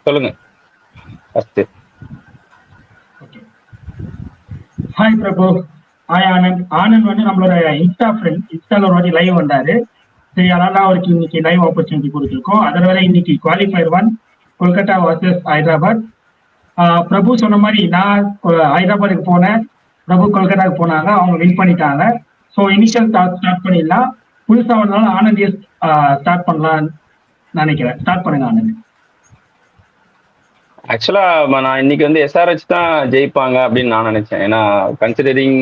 சொல்லுங்க first. Okay. Hi பிரபு. Hi Anand. Anand வந்து நம்மளோட இன்ஸ்டா ஃப்ரெண்ட். இன்ஸ்டால ஒரு வாட்டி லைவ் வந்தாரு. சரி, அதனால அவருக்கு இன்னைக்கு லைவ் ஆப்பர்ச்சுனிட்டி கொடுத்துருக்கோம். அதில் வேற இன்னைக்கு குவாலிஃபயர் 1 கொல்கத்தா வர்சஸ் ஹைதராபாத். பிரபு சொன்ன மாதிரி நான் ஹைதராபாத்துக்கு போனேன், பிரபு கொல்கத்தாவுக்கு போனாங்க, அவங்க வின் பண்ணிட்டாங்க. ஸோ இனிஷியல் ஸ்டார்ட் பண்ணிடலாம். புதுசா வந்தாலும் ஆனந்தியை ஸ்டார்ட் பண்ணலாம்னு நினைக்கிறேன். ஸ்டார்ட் பண்ணுங்க ஆனந்த். ஆக்சுவலா நான் இன்னைக்கு வந்து எஸ்ஆர்ஹெச் தான் ஜெயிப்பாங்க அப்படின்னு நான் நினைச்சேன். ஏன்னா கன்சிடரிங்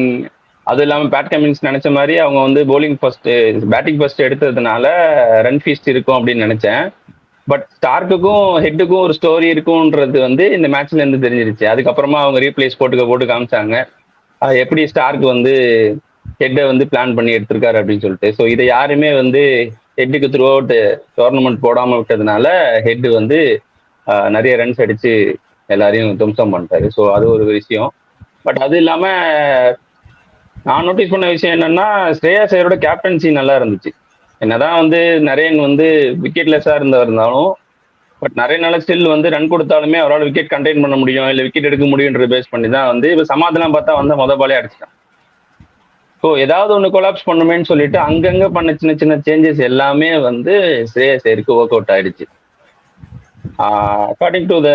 அது இல்லாமல் பேட் கமின்ஸ் நினைச்ச மாதிரி அவங்க வந்து போலிங் ஃபர்ஸ்ட் பேட்டிங் ஃபர்ஸ்ட் எடுத்ததுனால ரன் ஃபீஸ்ட் இருக்கும் அப்படின்னு நினைச்சேன். பட் ஸ்டார்க்குக்கும் ஹெட்டுக்கும் ஒரு ஸ்டோரி இருக்கும்ன்றது வந்து இந்த மேட்ச்ல இருந்து தெரிஞ்சிருச்சு. அதுக்கப்புறமா அவங்க ரீப்ளேஸ் போட்டு காமிச்சாங்க அது எப்படி ஸ்டார்க்கு வந்து ஹெட்டை வந்து பிளான் பண்ணி எடுத்திருக்காரு அப்படின்னு சொல்லிட்டு. ஸோ இதை யாருமே வந்து ஹெட்டுக்கு த்ரூ அவுட் டோர்னமெண்ட் போடாம விட்டதுனால ஹெட் வந்து நிறைய ரன்ஸ் அடிச்சு எல்லாரையும் தும்சம் பண்ணிட்டாரு. ஸோ அது ஒரு விஷயம். பட் அது இல்லாம நான் நோட்டீஸ் பண்ண விஷயம் என்னன்னா, ஸ்ரேயாஸ் ஐயரோட கேப்டன்சி நல்லா இருந்துச்சு. என்னதான் வந்து நரேன் வந்து விக்கெட்லெஸ்ஸா இருந்தாலும் பட் நிறைய ஸ்டில் வந்து ரன் கொடுத்தாலுமே அவரால் விக்கெட் கண்டெயின் பண்ண முடியும், இல்லை விக்கெட் எடுக்க முடியுன்ற பேஸ் பண்ணி தான் வந்து இப்போ சமாதெல்லாம் பார்த்தா வந்து பாலே அடிச்சிட்டான். ஸோ ஏதாவது ஒன்று கொலாப்ஸ் பண்ணுமேன்னு சொல்லிட்டு அங்கங்க பண்ண சின்ன சின்ன சேஞ்சஸ் எல்லாமே வந்து ஸ்ரேயாஸ் ஐயருக்கு ஒர்க் அவுட் ஆயிடுச்சு. அக்கார்டிங் டு த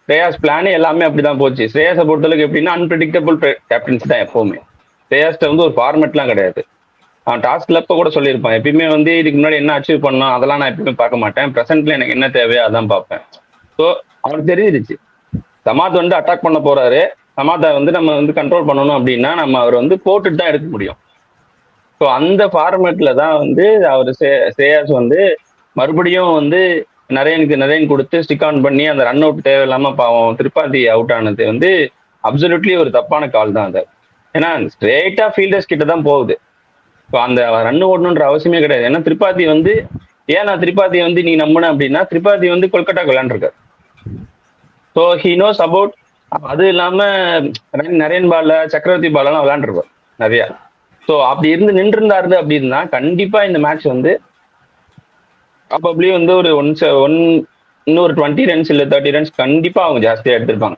ஸ்ரேயாஸ் பிளானே எல்லாமே அப்படிதான் போச்சு. ஸ்ரேயாஸை பொறுத்தளவுக்கு எப்படின்னா அன்பிரடிக்டபிள் கேப்டன்சி தான் எப்பவுமே. ஸ்ரேயாஸ்ட வந்து ஒரு ஃபார்மெட்லாம் கிடையாது. டாஸ்க்ல இப்ப கூட சொல்லியிருப்பான், எப்பயுமே வந்து இதுக்கு முன்னாடி என்ன அச்சீவ் பண்ணோம் அதெல்லாம் நான் எப்பயுமே பார்க்க மாட்டேன், ப்ரெசென்ட்ல எனக்கு என்ன தேவையோ அதான் பார்ப்பேன். ஸோ அவனுக்கு தெரிஞ்சிருச்சு சமாத் வந்து அட்டாக் பண்ண போறாரு, சமாத்தை வந்து நம்ம வந்து கண்ட்ரோல் பண்ணணும் அப்படின்னா நம்ம அவர் வந்து போட்டுட்டு தான் எடுக்க முடியும். ஸோ அந்த ஃபார்மேட்ல தான் வந்து அவர் ஸ்ரேயாஸ் வந்து மறுபடியும் வந்து நரேன் கொடுத்து ஸ்டிக் ஆன் பண்ணி அந்த ரன் அவுட் தேவையில்லாம பாவம் திரிபாதி அவுட் ஆனது வந்து அப்சல்யூட்லி ஒரு தப்பான கால் தான் அது. ஏன்னா ஸ்ட்ரெயிட்டா ஃபீல்டர்ஸ் கிட்ட தான் போகுது. ஸோ அந்த ரன் ஓடணுன்ற அவசியமே கிடையாது. ஏன்னா திரிபாதி வந்து நான் திரிபாதி வந்து நீ நம்பின அப்படின்னா திரிபாதி வந்து கொல்கட்டாக்கு விளையாண்டுருக்காரு. So he knows about. அது இல்லாம நரேன் பால்ல சக்கரவர்த்தி பால்லாம் விளையாண்டுருப்பார் நிறையா. ஸோ அப்படி இருந்து நின்றுருந்தாரு அப்படின்னா கண்டிப்பா இந்த மேட்ச் வந்து ப்ராபப்ளி வந்து ஒரு இன்னொரு 20 ரன்ஸ் இல்லை 30 ரன்ஸ் கண்டிப்பா அவங்க ஜாஸ்தியா எடுத்திருப்பாங்க.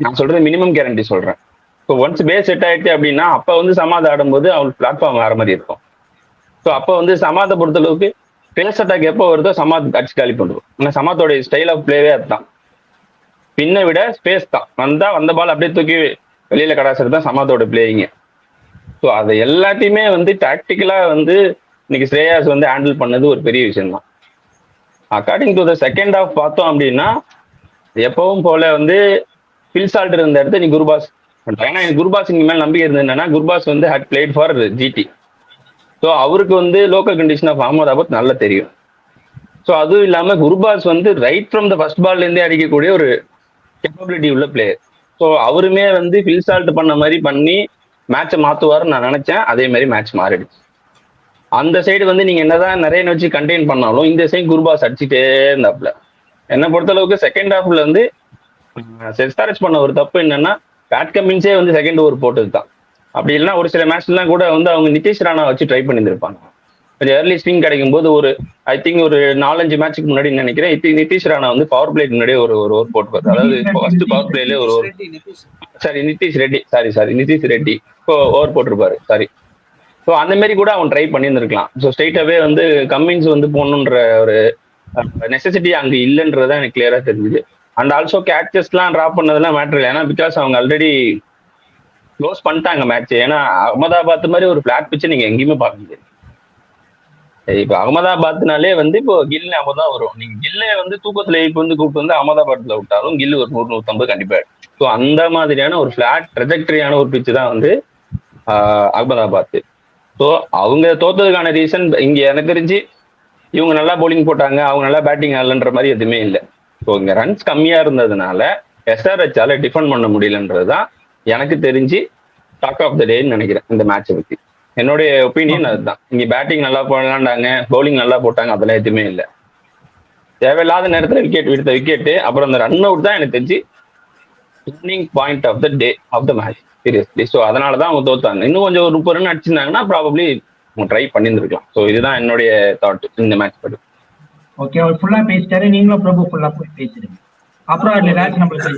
நான் சொல்றது மினிமம் கேரண்டி சொல்றேன். ஸோ ஒன்ஸ் பேஸ் செட் ஆயிடுச்சு அப்படின்னா அப்போ வந்து சமாத் ஆடும்போது அவங்களுக்கு பிளாட்ஃபார்ம் வேற மாதிரி இருக்கும். ஸோ அப்போ வந்து சமாத்தை பொறுத்தளவுக்கு பேஸ் அட்டாக் எப்போ வருதோ சமாத் அடிச்சு காலி பண்ணுவோம். ஏன்னா சமாத்தோட ஸ்டைல் ஆஃப் பிளேவே அதுதான், பின்னை விட ஸ்பேஸ் தான். வந்த பால் அப்படியே தூக்கி வெளியில கடாசது தான் சமாத்தோட பிளேயிங்க. ஸோ அதை எல்லாத்தையுமே வந்து டாக்டிக்கலா வந்து இன்னைக்கு ஸ்ரேயாஸ் வந்து ஹேண்டில் பண்ணது ஒரு பெரிய விஷயம் தான். According to the second half பார்த்தோம் அப்படின்னா எப்பவும் போல வந்து பில்சால்ட் இருந்த இடத்த நீ குர்பாஸ். ஏன்னா எனக்கு குர்பாஸ் இங்க மேல நம்பிக்கை இருந்தது என்னன்னா, குர்பாஸ் வந்து had played for GT. So அவருக்கு வந்து லோக்கல் கண்டிஷன் ஆஃப் அகமதாபாத் நல்லா தெரியும். ஸோ அதுவும் இல்லாம குர்பாஸ் வந்து ரைட் ஃப்ரம் த ஃபர்ஸ்ட் பால்ல இருந்தே அடிக்கக்கூடிய ஒரு கேப்பபிலிட்டி உள்ள பிளேயர். ஸோ அவருமே வந்து ஃபில்சால்ட் பண்ண மாதிரி பண்ணி மேட்சை மாத்துவாருன்னு நான் நினைச்சேன். அதே மாதிரி மேட்ச் மாறிடுச்சு. அந்த சைடு வந்து நீங்க என்னதான் நிறைய வச்சு கண்டெயின் பண்ணாலும் இந்த சைடு குர்பாஸ் அடிச்சுட்டே இருந்தாப்ல. என்னை பொறுத்தளவுக்கு செகண்ட் ஹாஃப்ல வந்து எஸ்ஆர்ஹெச் பண்ண ஒரு தப்பு என்னன்னா, பேட் கமின்ஸே வந்து செகண்ட் ஓவர் போட்டது தான். அப்படி இல்லைன்னா ஒரு சில மேட்ச்லாம் கூட வந்து அவங்க நிதிஷ் ராணா வச்சு ட்ரை பண்ணியிருப்பாங்க. கொஞ்சம் ஏர்லி ஸ்விங் கிடைக்கும் போது ஒரு ஐ திங்க் ஒரு 4-5 மேட்சுக்கு முன்னாடி நினைக்கிறேன் நிதிஷ் ராணா வந்து பவர் பிளேக்கு முன்னாடியே ஒரு ஓவர் போட்டுப்பாரு. அதாவது ஃபர்ஸ்ட் பவர் பிளேல ஒரு நிதிஷ் ரெட்டி இப்போ ஓவர் போட்டிருப்பாரு. சாரி. ஸோ அந்த மாதிரி கூட அவன் ட்ரை பண்ணியிருந்திருக்கலாம். ஸோ ஸ்ட்ரைட்டாவே வந்து கம்மின்ஸ் வந்து போடணுன்ற ஒரு நெசசிட்டி அங்கே இல்லைன்றதான் எனக்கு கிளியரா தெரிஞ்சுது. அண்ட் ஆல்சோ கேட்சஸ்லாம் ட்ராப் பண்ணதெல்லாம் மேட்டர் இல்லை. ஏன்னா பிகாஸ் அவங்க ஆல்ரெடி க்ளோஸ் பண்ணிட்டாங்க மேட்ச். ஏன்னா அகமதாபாத் மாதிரி ஒரு பிளாட் பிச்சை நீங்க எங்கேயுமே பார்க்க முடியாது. இப்போ அகமதாபாத்னாலே வந்து இப்போ கில் ஞாபகம் தான் வரும். நீங்க கில்லை வந்து தூக்கத்துல இப்போ வந்து கூப்பிட்டு வந்து அகமதாபாத்ல விட்டாலும் கில் ஒரு 100-150 கண்டிப்பா. ஸோ அந்த மாதிரியான ஒரு பிளாட் ட்ரெஜெக்டரியான ஒரு பிச்சு தான் வந்து அகமதாபாத். ஸோ அவங்க தோத்ததுக்கான ரீசன் இங்க எனக்கு தெரிஞ்சு இவங்க நல்லா போலிங் போட்டாங்க, அவங்க நல்லா பேட்டிங் ஆடலன்ற மாதிரி எதுவுமே இல்லை. ஸோ இங்க ரன்ஸ் கம்மியா இருந்ததுனால எஸ்ஆர்ஹெச்சால டிஃபெண்ட் பண்ண முடியலன்றதுதான் எனக்கு தெரிஞ்சு டாக் ஆஃப் த டேன்னு நினைக்கிறேன் இந்த மேட்சை பத்தி. என்னுடைய ஒப்பீனியன் அதுதான். இங்க பேட்டிங் நல்லா போடலாண்டாங்க, பவுலிங் நல்லா போட்டாங்க, அதெல்லாம் எதுவுமே இல்லை. தேவையில்லாத நேரத்தில் விக்கெட் விக்கெட்டு அப்புறம் அந்த ரன் அவுட் தான் எனக்கு தெரிஞ்சு turning point of the day of the match seriously. So அதனாலதான் அவங்க தோத்தாங்க. இன்னும் கொஞ்சம் ஒரு 30 ரன் அடிச்சிருந்தாங்கன்னா ப்ராபப்ளி ட்ரை பண்ணியிருந்திருக்கலாம். ஸோ இதுதான் என்னுடைய தாட் இந்த மேட்ச் படி. ஓகே, அவர் ஃபுல்லா பேசிட்டாரு, நீங்களும் பிரபு ஃபுல்லா போய் பேசிடுங்க. அப்புறம் அதுல ஏதாச்சும் நம்மளுக்கு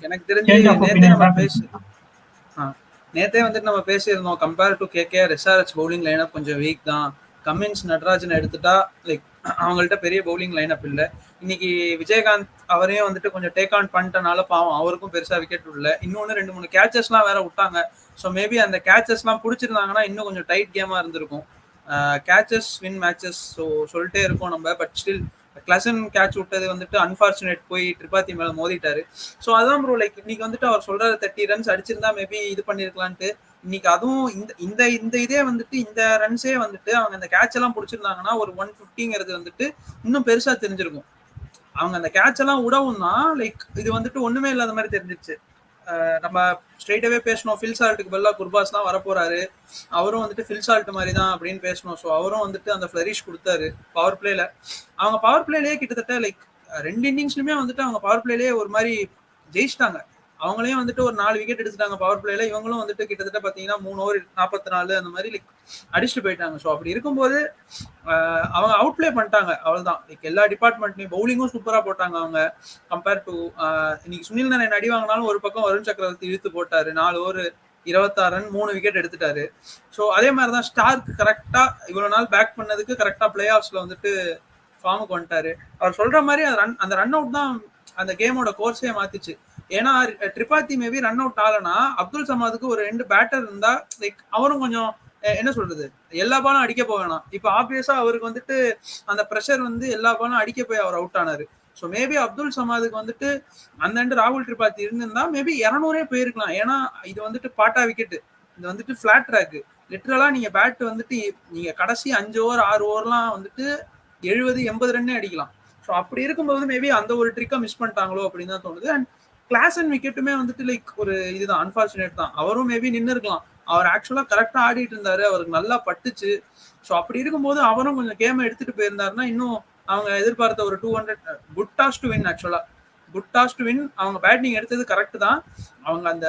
எனக்கு தெரிஞ்சு சேஞ்ச் ஆஃப் நேத்தே நம்ம ஒப்பீனியன் நேத்தே வந்துட்டு நம்ம பேசியிருந்தோம், compare to KKR SRH bowling lineup கொஞ்சம் வீக் தான். கமின்ஸ் நட்ராஜன் எடுத்துட்டா லைக் அவங்கள்ட்ட பெரிய பவுலிங் லைனப் இல்லை. இன்னைக்கு விஜயகாந்த் அவரையும் வந்துட்டு கொஞ்சம் டேக் ஆன் பண்ணிட்டனால பாவம் அவருக்கும் பெருசா விக்கெட் இல்லை. இன்னொன்று 2-3 கேச்சஸ்லாம் வேற விட்டாங்க. ஸோ மேபி அந்த கேச்சஸ்லாம் பிடிச்சிருந்தாங்கன்னா இன்னும் கொஞ்சம் டைட் கேமா இருந்திருக்கும். கேச்சஸ் வின் மேட்சஸ் ஸோ சொல்லிட்டே இருக்கோம் நம்ம. பட் ஸ்டில் கிளசன் கேட்ச் விட்டது வந்துட்டு அன்பார்ச்சுனேட், போய் திரிபாத்தி மேல மோதிட்டாரு. ஸோ அதான் ப்ரோ லைக் இன்னைக்கு வந்துட்டு அவர் சொல்ற 30 ரன்ஸ் அடிச்சிருந்தா மேபி இது பண்ணிருக்கலான்ட்டு. இன்னைக்கு அதுவும் இந்த இந்த இதே வந்துட்டு இந்த ரன்ஸே வந்துட்டு அவங்க அந்த கேட்ச் எல்லாம் பிடிச்சிருந்தாங்கன்னா ஒரு 150ங்கிறது வந்துட்டு இன்னும் பெருசா தெரிஞ்சிருக்கும். அவங்க அந்த கேட்ச் எல்லாம் விடவும் தான் லைக் இது வந்துட்டு ஒண்ணுமே இல்லாத மாதிரி தெரிஞ்சிருச்சு. நம்ம ஸ்ட்ரெயிட்டாவே பேசணும், ஃபில் சால்ட்டுக்கு பதிலாக குர்பாஸ் தான் வரப்போறாரு, அவரும் வந்துட்டு ஃபில் சால்ட் மாதிரி தான் அப்படின்னு பேசணும். ஸோ அவரும் வந்துட்டு அந்த ஃபிளரிஷ் கொடுத்தாரு பவர் பிளேல. அவங்க பவர் பிளேலேயே கிட்டத்தட்ட லைக் 2 இன்னிங்ஸ்லுமே வந்துட்டு அவங்க பவர் பிளேலேயே ஒரு மாதிரி ஜெயிச்சிட்டாங்க. அவங்களையும் வந்துட்டு ஒரு 4 விக்கெட் எடுத்துட்டாங்க பவர் பிளேல. இவங்களும் வந்துட்டு கிட்டத்தட்ட பாத்தீங்கன்னா 3 ஓவர் 44 அந்த மாதிரி லைக் அடிச்சுட்டு போயிட்டாங்க. ஸோ அப்படி இருக்கும்போது அவங்க அவுட் பிளே பண்ணிட்டாங்க, அவ்வளவுதான். லைக் எல்லா டிபார்ட்மெண்ட்லையும் பவுலிங்கும் சூப்பரா போட்டாங்க அவங்க. கம்பேர் டு இன்னைக்கு சுனில் நாராயண் அடி வாங்கினாலும் ஒரு பக்கம் வருண் சக்கரவர்த்தி இழுத்து போட்டாரு, 4 ஓவர் 26 ரன் 3 விக்கெட் எடுத்துட்டாரு. ஸோ அதே மாதிரிதான் ஸ்டார்க் கரெக்டா இவ்வளவு நாள் பேக் பண்ணதுக்கு கரெக்டா பிளே ஆஃப்ஸ்ல வந்துட்டு ஃபார்முக்கு வந்துட்டாரு. அவர் சொல்ற மாதிரி அந்த ரன் அவுட் தான் அந்த கேமோட கோர்ஸே மாத்திச்சு. ஏன்னா திரிபாத்தி மேபி ரன் அவுட் ஆகலனா அப்துல் சமாதுக்கு ஒரு 2 பேட்டர் இருந்தா லைக் அவரும் கொஞ்சம் என்ன சொல்றது எல்லா பாலும் அடிக்க போவேணாம். இப்ப ஆப்வியஸா அவருக்கு வந்துட்டு அந்த ப்ரெஷர் வந்து எல்லா பாலும் அடிக்க போய் அவர் அவுட் ஆனாரு. ஸோ மேபி அப்துல் சமாதுக்கு வந்துட்டு அந்த ராகுல் திரிபாத்தி இருந்திருந்தா மேபி 200 போயிருக்கலாம். ஏன்னா இது வந்துட்டு பாட்டா விக்கெட், இது வந்துட்டு பிளாட் ட்ராக். லிட்டரலா நீங்க பேட் வந்துட்டு நீங்க கடைசி 5 ஓவர் 6 ஓவர்லாம் வந்துட்டு 70-80 ரன்னே அடிக்கலாம். ஸோ அப்படி இருக்கும்போது மேபி அந்த ஒரு ட்ரிக்கை மிஸ் பண்ணிட்டாங்களோ அப்படின்னு தான் தோணுது. அண்ட் கிளாசன் விக்கெட்டுமே வந்துட்டு லைக் ஒரு இதுதான், அன்பார்ச்சுனேட் தான். அவரும் மேபி நின்று இருக்கலாம், அவர் ஆக்சுவலா கரெக்டா ஆடிட்டு இருந்தாரு, அவருக்கு நல்லா பட்டுச்சு. ஸோ அப்படி இருக்கும்போது அவரும் கொஞ்சம் கேமை எடுத்துட்டு போயிருந்தாருன்னா இன்னும் அவங்க எதிர்பார்த்த ஒரு 200 குட் டாஸ் டு வின். ஆக்சுவலா குட் டாஸ் டு வின். அவங்க பேட்டிங் எடுத்தது கரெக்ட் தான். அவங்க அந்த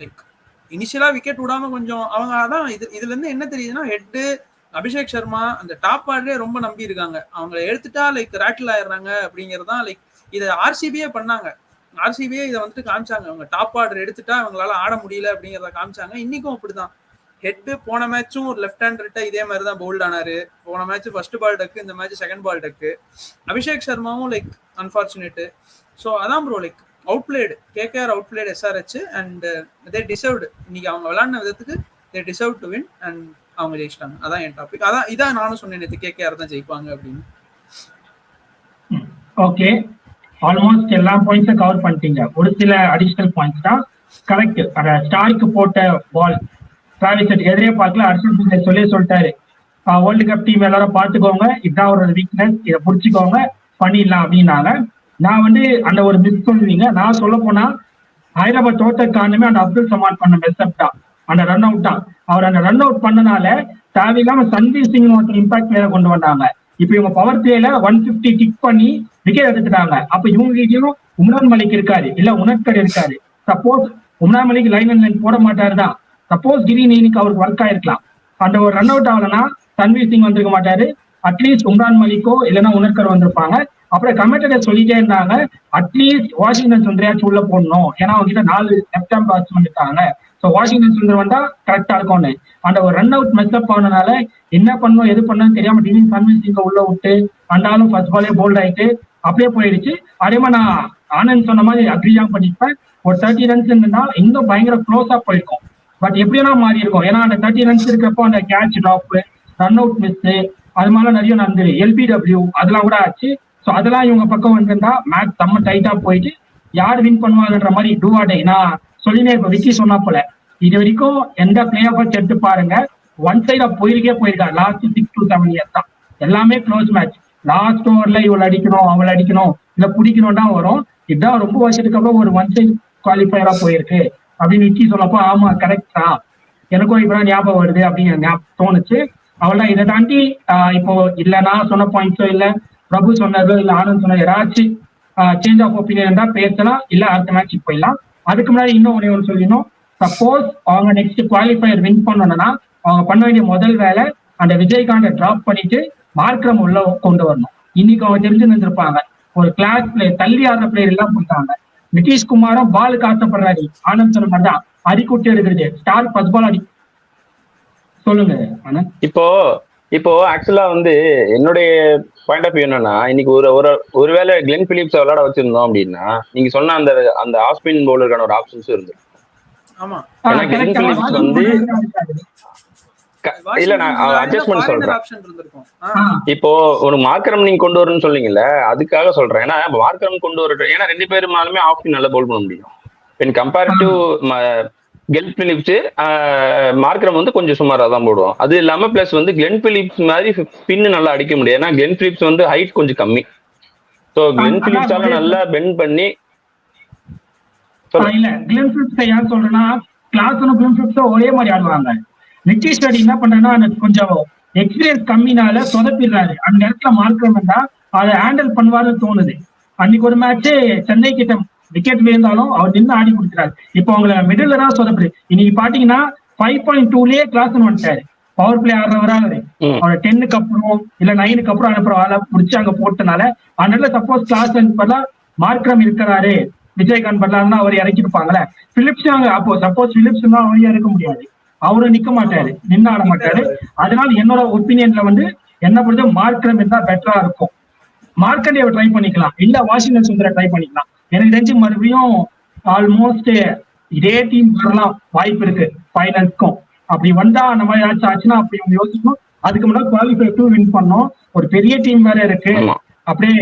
லைக் இனிஷியலா விக்கெட் விடாம கொஞ்சம் அவங்க அதான் இதுல இருந்து என்ன தெரியுதுன்னா ஹெட்டு அபிஷேக் சர்மா அந்த டாப் ஆர்டரே ரொம்ப நம்பி இருக்காங்க. அவங்களை எடுத்துட்டா லைக் ரேட்டில் ஆயிடுறாங்க அப்படிங்கறதான் லைக் இதை ஆர்சிபியே பண்ணாங்க. ஆர்சிபியே இதை வந்துட்டு காமிச்சாங்க, அவங்க டாப் ஆர்டர் எடுத்துட்டா அவங்களால ஆட முடியல அப்படிங்கிறத காமிச்சாங்க. இன்னைக்கும் அப்படிதான். ஹெட் போன மேட்சும் ஒரு லெஃப்ட் ஹேண்டர்ட்ட இதே மாதிரி தான் போல்ட் ஆனாரு. போன மேட்ச் ஃபர்ஸ்ட் பால் டக்கு, இந்த match second ball duck. Abhishek சர்மாவும் லைக் அன்பார்ச்சுனேட். ஸோ அதான் bro like outplayed KKR, outplayed SRH and they deserved. இன்னைக்கு அவங்க விளையாடின விதத்துக்கு they deserve to win and அவங்க ஜெயிச்சிட்டாங்க. அதான் என் டாபிக். அதான் இதான் நானும் சொன்னேன் நேற்று, கேகேஆர் தான் ஜெயிப்பாங்க அப்படின்னு. ஓகே, ஆல்மோஸ்ட் எல்லா பாயிண்ட்ஸும் கவர் பண்ணிட்டீங்க. ஒரு சில அடிஷனல் பாயிண்ட்ஸ் தான் கரெக்ட். ஸ்டார்க்கு போட்ட பால் டிராவிஸ் எதிரே பார்க்கல, அர்ஷன் சொல்லிட்டாரு வேர்ல்டு கப் டீம் எல்லாரும் பார்த்துக்கோங்க, இதுதான் ஒரு வீக்னஸ், இதை புடிச்சுக்கோங்க பண்ணிடலாம் அப்படின்னாங்க. நான் வந்து அந்த ஒரு மிஸ் சொல்லுவீங்க. நான் சொல்ல போனா ஹைதராபாத் தோட்ட காரணமே அந்த அப்துல் சமான் பண்ண மெஸ்அப் தான், அந்த ரன் அவுட் தான். அவர் அந்த ரன் அவுட் பண்ணனால தேவையில்லாம சந்தீப் சிங் ஒருத்தர் இம்பாக்ட் வேற கொண்டு வந்தாங்க. இப்ப இவங்க பவர் பிளேல 150 டிக் பண்ணி விக்கெட் எடுத்துட்டாங்க. அப்ப இவங்க உம்ரான் மலிக் இருக்காரு, இல்ல உனத்கர் இருக்காரு. Suppose Umran Malik line and line போட மாட்டாரு தான், சப்போஸ் கிரீன் இன்னைக்கு அவருக்கு ஒர்க் ஆயிருக்கலாம். அந்த ஒரு ரன் அவுட் ஆகலன்னா தன்வீர் சிங் வந்திருக்க மாட்டாரு, அட்லீஸ்ட் உம்ரான் மலிக்கோ இல்லைன்னா உனத்கர் வந்திருப்பாங்க. அப்புறம் கமெண்டர் சொல்லிட்டே இருந்தாங்க அட்லீஸ்ட் வாஷிங்டன் சுந்தரையாச்சும் உள்ள போடணும், ஏன்னா அவங்க கிட்ட 4 லெஃப்ட் ஹேண்ட் பேட்ஸ்மேன் இருக்காங்க. ஸோ வாஷிங்டன் சுந்தர் வந்தா கரெக்டா இருக்கும்னு அந்த ஒரு ரன் அவுட் மெஸ்அப் ஆனதுனால என்ன பண்ணணும் எது பண்ணணும் தெரியாம திடீர்னு தன்வீர் சிங்கை உள்ள விட்டு அண்டாலும் ஃபர்ஸ்ட் பாலே போல்ட் ஆயிட்டு அப்படியே போயிடுச்சு. அதே மாதிரி நான் ஆனந்த் சொன்ன மாதிரி அக்ரியாம் பண்ணிப்பேன். ஒரு 30 ரன்ஸ் இருந்தா இன்னும் பயங்கர க்ளோஸா போயிருக்கும். பட் எப்படியா மாறி இருக்கும், ஏன்னா அந்த 30 ரன்ஸ் இருக்கிறப்போ அந்த catch drop, run out miss, அது மாதிரி நிறைய நடந்தது. LBW அதெல்லாம் கூட ஆச்சு. ஸோ அதெல்லாம் இவங்க பக்கம் வந்திருந்தா மேட்ச் செம்ம டைட்டா போயிட்டு யார் வின் பண்ணுவாங்கன்ற மாதிரி டூ ஆர் டை. நான் சொல்லினே இப்ப விக்கி சொன்னா போல இது வரைக்கும் எந்த பிளே ஆஃப் எடுத்து பாருங்க, ஒன் சைடா போயிருக்கா. லாஸ்ட் 6 to 7 இயர்ஸ் தான் எல்லாமே க்ளோஸ் மேட்ச். லாஸ்ட் ஓவர்ல இவள் அடிக்கணும் அவள் அடிக்கணும் இல்ல பிடிக்கணும் தான் வரும். இதுதான் ரொம்ப வருஷத்துக்கு அப்புறம் ஒரு ஒன் சைட் குவாலிஃபயரா போயிருக்கு அப்படின்னு விக்கி சொல்லப்போ ஆமா கரெக்டா எனக்கும் இப்பதான் ஞாபகம் வருது அப்படின்னு தோணுச்சு. அவள்தான் இதை தாண்டி இப்போ இல்ல நான் சொன்ன பாயிண்ட்ஸோ இல்ல பிரபு சொன்னதோ இல்ல ஆனந்த் சொன்னது ஏதாச்சும் சேஞ்ச் ஆஃப் ஒப்பீனியன் தான் பேசலாம், இல்ல அடுத்த மேட்சுக்கு போயிடலாம். அதுக்கு முன்னாடி இன்னும் ஒன்று சொல்லிடணும். சப்போஸ் அவங்க நெக்ஸ்ட் குவாலிஃபயர் வின் பண்ணணும்னா அவங்க பண்ண வேண்டிய முதல் வேலை அந்த விஜயகாந்தை டிராப் பண்ணிட்டு மார்க்ரம் உள்ள கொண்டு வரணும். இன்னைக்கு அவங்க தெரிஞ்சு நின்றுருப்பாங்க ஒரு கிளாஸ் பிளேயர் தள்ளி ஆடுற பிளேயர் எல்லாம் போட்டாங்க. நிதிஷ்குமாரும் பாலுக்கு ஆசைப்படுறாரு. ஆனந்த் சொன்ன மாதிரி தான் அடிக்குட்டி எடுக்கிறது, ஸ்டார் ஃபர்ஸ்ட் பால் அடி. சொல்லுங்க ஆனந்த். இப்போ ஆக்சுவலா வந்து என்னுடைய பாயிண்ட் ஆஃப் வியூ என்னன்னா, இன்னைக்கு ஒருவேளை கிளென் பிலிப்ஸ் விளையாட வச்சிருந்தோம் அப்படின்னா நீங்க சொன்ன அந்த அந்த ஆஃப் ஸ்பின் பவுலருக்கான ஒரு ஆப்ஷன்ஸும் இருந்து. ஆமா, ஏன்னா கிளென் பிலிப்ஸ் வந்து இல்ல நான் அட்ஜஸ்ட்மெண்ட் சொல்றேன். இப்போ ஒரு மார்க்கரம் நீங்க கொண்டு வரணும்னு சொல்றீங்கல்ல, அதுக்காக சொல்றேன். ஏன்னா மார்க்கரம் கொண்டு வர, ஏன்னா 2 பேருமாலுமே ஆஃப் ஸ்பின் நல்லா பவுல் பண்ண முடியும். when compared to Glenn Phillips, Markram வந்து கொஞ்சம் சுமாராக தான் போடுவோம். அது இல்லாம பிளஸ் வந்து கிளென் பிலிப்ஸ் மாதிரி ஸ்பின் நல்லா அடிக்க முடியாது. ஏன்னா கிளென் பிலிப்ஸ் வந்து ஹைட் கொஞ்சம் கம்மி. ஸோ கிளென் பிலிப்ஸால நல்லா பெண்ட் பண்ணி இல்ல கிளென் பிலிப்ஸ் ஏன் சொல்றேன்னா, கிளாஸனும் கிளென் பிலிப்ஸும் ஒரே மாதிரி ஆடுவாங்க. நிதிஷ் ரெட்டி என்ன பண்றேன்னா கொஞ்சம் எக்ஸ்பீரியன்ஸ் கம்மினால சொதப்பிடுறாரு. அந்த இடத்துல மார்க்கரம் இருந்தா அதை ஹேண்டில் பண்ணுவாருன்னு தோணுது. அன்னைக்கு ஒரு மேட்ச் சென்னை கிட்ட விக்கெட் விழுந்தாலும் அவர் நின்று ஆடி கொடுத்துறாரு. இப்போ அவங்களை மிடில் தான் சொதப்புது. இன்னைக்கு பாத்தீங்கன்னா 5.2லயே கிளாஸ் வந்துட்டாரு. பவர் பிளே ஆடுறவரா அவரை 10க்கு அப்புறம் இல்ல 9க்கு அப்புறம் அனுப்புற ஆளை முடிச்சு அங்க போட்டனால அதனால சப்போஸ் கிளாஸ் பதிலா மார்க்கரம் இருக்கிறாரு, விஜயகாந்த் பதிலாருன்னா அவர் இறக்கிருப்பாங்களே. பிலிப்ஸ் அப்போ சப்போஸ் பிலிப்ஸ் தான் அவரையும் இறக்க முடியாது, அவரும் நிக்க மாட்டாரு, நின்று ஆட மாட்டாரு. அதனால என்னோட ஒப்பீனியன்ல வந்து என்ன பொறுத்த மார்க்கரம் இருந்தா பெட்டரா இருக்கும். மார்க்கண்டேவை ட்ரை பண்ணிக்கலாம், இல்ல வாஷிங்டன் சுந்தரை ட்ரை பண்ணிக்கலாம். எனக்கு தெரிஞ்சு மறுபடியும் ஆல்மோஸ்ட் இதே டீம் வரலாம் வாய்ப்பு இருக்கு ஃபைனல்ஸ்க்கும். அப்படி வந்தா அந்த மாதிரி ஏதாச்சும் ஆச்சுன்னா அப்படி யோசிக்கணும். அதுக்கு முன்னாடி குவாலிஃபை 2 வின் பண்ணோம். ஒரு பெரிய டீம் வேற இருக்கு, அப்படியே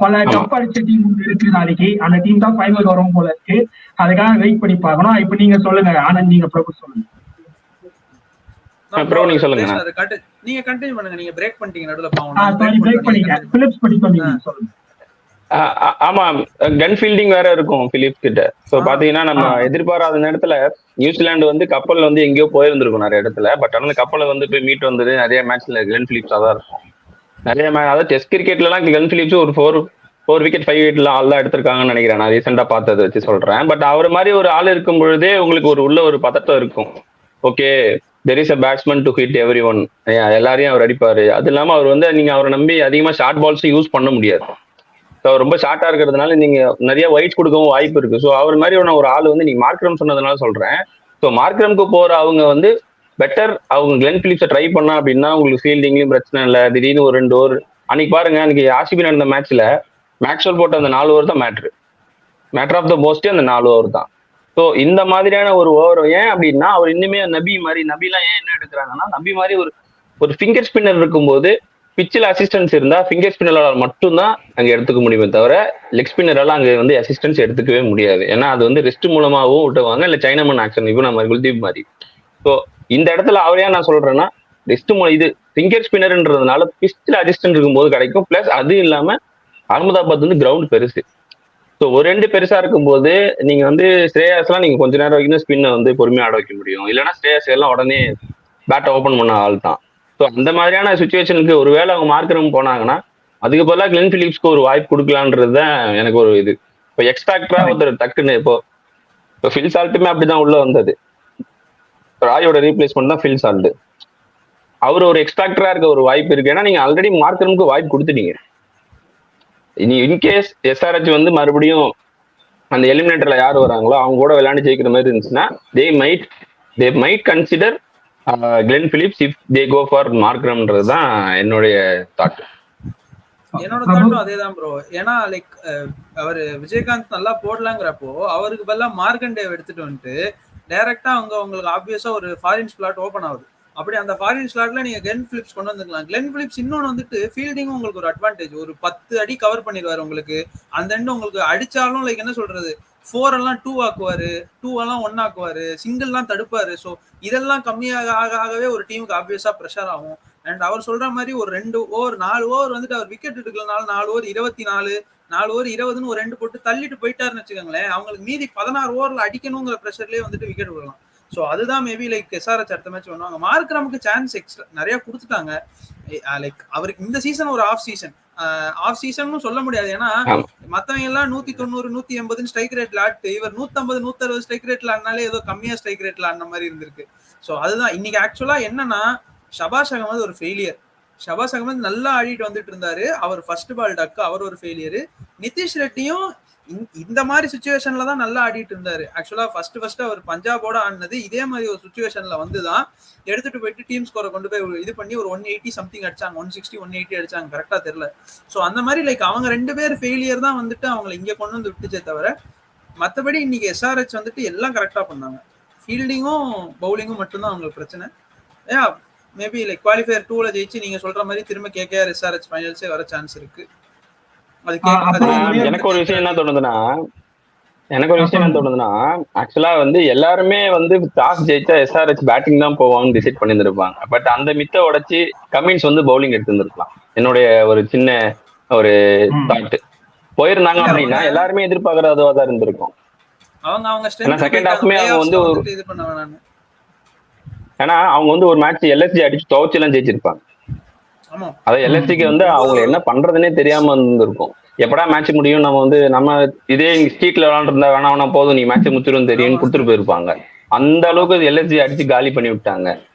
பல கப் அடிச்ச டீம் இருக்கு நாளைக்கு. அந்த டீம் தான் ஃபைனல் வரும் போல இருக்கு. அதுக்காக வெயிட் பண்ணி பார்க்கணும். இப்ப நீங்க சொல்லுங்க ஆனந்த், நீங்க பிரபு சொல்லுங்க. நீங்க கண்டினியூ பண்ணுங்க. நீங்க பிரேக் பண்ணிட்டீங்க நடுவுல. பிரேக் பண்ணிட்டேன். பிலிப்ஸ் பத்தி சொல்லுங்க. ஆமா, கன் ஃபீல்டிங் வேற இருக்கும் பிலிப்ஸ் கிட்ட. சோ பாத்தீங்கன்னா நம்ம எதிர்பாராத நேரத்துல நியூசிலாந்து வந்து கப்பல் வந்து எங்கேயோ போயிருந்திருக்கும் நிறைய இடத்துல. பட் ஆனா அந்த கப்பலை வந்து போய் மீட் வந்தது நிறைய மேட்ச்ல கிளென் பிலிப்ஸா தான் இருக்கும். நிறைய அதாவது டெஸ்ட் கிரிக்கெட்ல எல்லாம் கிளென் பிலிப்ஸ் ஒரு 4 விக்கெட் 5 விக்கெட்ல ஆள் எடுத்திருக்காங்கன்னு நினைக்கிறேன். நான் ரீசெண்டா பார்த்ததை வச்சு சொல்றேன். பட் அவர் மாதிரி ஒரு ஆள் இருக்கும் பொழுதே உங்களுக்கு உள்ள ஒரு பதட்டம் இருக்கும். Okay, there is a batsman to hit every one, எல்லாரையும் அவர் அடிப்பாரு. அது இல்லாம அவர் வந்து நீங்க அவரை நம்பி அதிகமா ஷார்ட் பால்ஸ் யூஸ் பண்ண முடியாது. ரொம்ப ஷார்ட்டா இருக்கிறதுனால நீங்க நிறைய வைட்ஸ் கொடுக்கவும் வாய்ப்பு இருக்கு. ஸோ அவர் மாதிரி ஒரு ஆள் வந்து நீங்க மார்க்ரம் சொன்னதுனால சொல்றேன். ஸோ மார்க்ரம்க்கு போற அவங்க வந்து பெட்டர், அவங்க கிளென் பிலிப்ஸை ட்ரை பண்ணா அப்படின்னா உங்களுக்கு ஃபீல்டிங்லயும் பிரச்சனை இல்லை. திடீர்னு ஒரு 2 ஓவர் அன்னைக்கு பாருங்க, அன்னைக்கு ஆர்சிபி நடந்த மேட்ச்ல மேக்ஸ்வெல் போட்ட அந்த 4 ஓவர் தான் மேட்டர் ஆஃப் த மோஸ்ட், அந்த 4 ஓவர் தான். ஸோ இந்த மாதிரியான ஒரு ஓவர் ஏன் அப்படின்னா அவர் இன்னுமே நபிலாம் ஏன் என்ன எடுக்கிறாங்கன்னா, நபி மாதிரி ஒரு ஃபிங்கர் ஸ்பின்னர் இருக்கும்போது பிச்சில் அசிஸ்டன்ஸ் இருந்தா ஃபிங்கர் ஸ்பின்னரால் மட்டும்தான் அங்கே எடுத்துக்க முடியுமே தவிர லெக் ஸ்பின்னரால் அங்கே வந்து அசிஸ்டன்ஸ் எடுத்துக்கவே முடியாது. ஏன்னா அது வந்து ரெஸ்ட் மூலமாகவும் விட்டுவாங்க, இல்லை சைனாமன் ஆக்ஷன் இப்போ நம்ம குல்தீப் மாதிரி. ஸோ இந்த இடத்துல அவரையா நான் சொல்றேன்னா ரெஸ்ட் இது ஃபிங்கர் ஸ்பின்னர்ன்றதுனால பிச்சில் அசிஸ்டன்ட் இருக்கும்போது கிடைக்கும். பிளஸ் அது இல்லாம அகமதாபாத் வந்து கிரவுண்ட் பெருசு. ஸோ ஒரு 2 பெருசா இருக்கும்போது நீங்க வந்து ஸ்ரேயாஸ்லாம் நீங்க கொஞ்ச நேரம் வரைக்கும் ஸ்பின்னை வந்து பொறுமையாக ஆட வைக்க முடியும். இல்லைன்னா ஸ்ரேயாஸ் எல்லாம் உடனே பேட்டை ஓப்பன் பண்ண ஆள் தான். ஸோ அந்த மாதிரியான சுச்சுவேஷனுக்கு ஒருவேளை அவங்க மார்க்கரம் போனாங்கன்னா அதுக்கு பதிலாக கிளென் பிலிப்ஸ்க்கு ஒரு வாய்ப்பு கொடுக்கலான்றது தான் எனக்கு ஒரு இது. இப்போ எக்ஸ்ட்ராக்டரா ஒருத்தர் டக்குன்னு இப்போ ஃபில் சால்ட்டுமே அப்படிதான் உள்ள வந்தது. ராயோட ரீப்ளேஸ்மெண்ட் தான் ஃபில் சால்ட். அவர் ஒரு எக்ஸ்ட்ராக்டரா இருக்க ஒரு வாய்ப்பு இருக்கு. ஏன்னா நீங்க ஆல்ரெடி மார்க்கரமுக்கு வாய்ப்பு கொடுத்துட்டீங்க. இனி இன்கேஸ் SRH வந்து மறுபடியும் அந்த எலிமினேட்டர்ல யார் வராங்களோ அவங்க கூட விளையாண்டு ஜெயிக்கிற மாதிரி இருந்துச்சுன்னா they might consider Glenn Phillips if they go for மார்க்ரம்ன்றது தான் என்னோட தாட். என்னோட தாட்டும் அதேதான் ப்ரோ. ஏன்னா லைக் அவர் விஜயகாந்த் நல்லா போடலாங்கிறப்போ அவருக்கு பதிலா மார்க்கண்டேவ் எடுத்துட்டு வந்துட்டு டைரக்டா உங்களுக்கு ஆப்வியஸா ஒரு ஃபாரின் ஸ்லாட் ஓபன் ஆகுது. அப்படி அந்த ஃபாரின் ஸ்லாட்ல நீங்க கிளென் பிலிப்ஸ் கொண்டு வந்துக்கலாம். கிளென் பிலிப்ஸ் இன்னொன்று வந்துட்டு ஃபீல்டிங்கும் உங்களுக்கு ஒரு அட்வான்டேஜ். ஒரு 10 அடி கவர் பண்ணிடுவாரு உங்களுக்கு. அந்த எண்டு உங்களுக்கு அடிச்சாலும் லைக் என்ன சொல்றது, 4 எல்லாம் 2 ஆக்குவாரு, 2 எல்லாம் 1 ஆக்குவாரு, சிங்கிள் எல்லாம் தடுப்பாரு. ஸோ இதெல்லாம் கம்மியாக ஆகவே ஒரு டீமுக்கு ஆப்வியஸா ப்ரெஷர் ஆகும். அண்ட் அவர் சொல்ற மாதிரி ஒரு 2 ஓவர் 4 ஓவர் வந்துட்டு அவர் விக்கெட் எடுக்கலனாலும் 4 ஓவர் 24, 4 ஓவர் 20ன்னு ஒரு 2 போட்டு தள்ளிட்டு போயிட்டாருன்னு வச்சுக்கோங்களேன், அவங்களுக்கு மீதி 16 ஓவர்ல அடிக்கணுங்கிற ப்ரெஷர்லேயே வந்துட்டு விக்கெட் விடலாம். ஸோ அதுதான் மேபி லைக் SRH அடுத்த மேட்ச் பண்ணுவாங்க. மார்க்ரமுக்கு சான்ஸ் எக்ஸ்ட்ரா நிறைய கொடுத்துட்டாங்க. லைக் அவருக்கு இந்த சீசன் ஒரு ஆஃப் சீசன் சொல்ல முடியாது. ஏன்னா மத்தவங்க எல்லாம் 190 180 ஸ்ட்ரைக் ரேட்ல ஆட்டு, இவர் 150 160 ஸ்ட்ரைக் ரேட்ல ஆடினாலே ஏதோ கம்மியா ஸ்ட்ரைக் ரேட்ல ஆடின மாதிரி இருந்திருக்கு. ஸோ அதுதான் இன்னைக்கு ஆக்சுவலா என்னன்னா ஷபாஷ் அகமது ஒரு ஃபெயிலியர். ஷபாஸ் அகமது நல்லா ஆடிட்டு வந்துட்டு இருந்தாரு. அவர் ஃபர்ஸ்ட் பால் டக்கு, அவர் ஒரு ஃபெயிலியர். நிதிஷ் ரெட்டியும் இந்த மாதிரி சுச்சுவேஷன்ல தான் நல்லா ஆடிட்டு இருந்தாரு. ஆக்சுவலா ஃபர்ஸ்ட் அவர் பஞ்சாபோட ஆடினது இதே மாதிரி ஒரு சுச்சுவேஷன்ல வந்துதான் எடுத்துட்டு போயிட்டு டீம் ஸ்கோரை கொண்டு போய் இது பண்ணி ஒரு 180 சம்திங் அடிச்சாங்க, 160 180 அடிச்சாங்க, கரெக்டா தெரியல. ஸோ அந்த மாதிரி லைக் அவங்க 2 பேர் ஃபெயிலியர் தான் வந்துட்டு அவங்களை இங்க கொண்டு வந்து விட்டுச்சே தவிர, மற்றபடி இன்னைக்கு எஸ்ஆர்ஹெச் வந்துட்டு எல்லாம் கரெக்டா பண்ணாங்க. ஃபீல்டிங்கும் பவுலிங்கும் மட்டும்தான் அவங்களுக்கு பிரச்சனை. மேபி லைக் குவாலிஃபயர் 2ல ஜெயிச்சு நீங்க சொல்ற மாதிரி திரும்ப கேகேஆர் எஸ்ஆர்ஹெச் ஃபைனல்ஸே வர சான்ஸ் இருக்கு. எனக்கு ஒரு விஷயம் என்ன தோணுதுன்னா ஆக்சுவலா வந்து எல்லாருமே வந்து டாஸ் ஜெயிச்சா எஸ்ஆர்ஹெச் பேட்டிங் தான் போவாங்கன்னு டிசைட் பண்ணியிருந்திருப்பாங்க. பட் அந்த மித்த உடைச்சு கமின்ஸ் வந்து பவுலிங் எடுத்துருந்துருக்கலாம். என்னுடைய ஒரு சின்ன ஒரு தாட். போயிருந்தாங்க அப்படின்னா எல்லாருமே எதிர்பார்க்கறதா தான் இருந்திருக்கும். செகண்ட் ஹாஃப்மே அவங்க வந்து ஏன்னா அவங்க வந்து ஒரு மேட்ச் எல்எஸ்ஜி அடிச்சு துவச்சு எல்லாம் ஜெயிச்சிருப்பாங்க. அதான் எல்எஸ்டிக்கு வந்து அவங்க என்ன பண்றதுன்னே தெரியாம இருந்திருக்கும். எப்படா மேட்ச் முடியும், நம்ம இதே ஸ்ட்ரீட்ல விளாண்டுருந்தா வேணா போதும், நீ மேட்ச் முடிச்சிடும் தெரியும்னு கொடுத்துட்டு போயிருப்பாங்க. அந்த அளவுக்கு எல்எஸ்ஜி அடிச்சு காலி பண்ணி விட்டாங்க.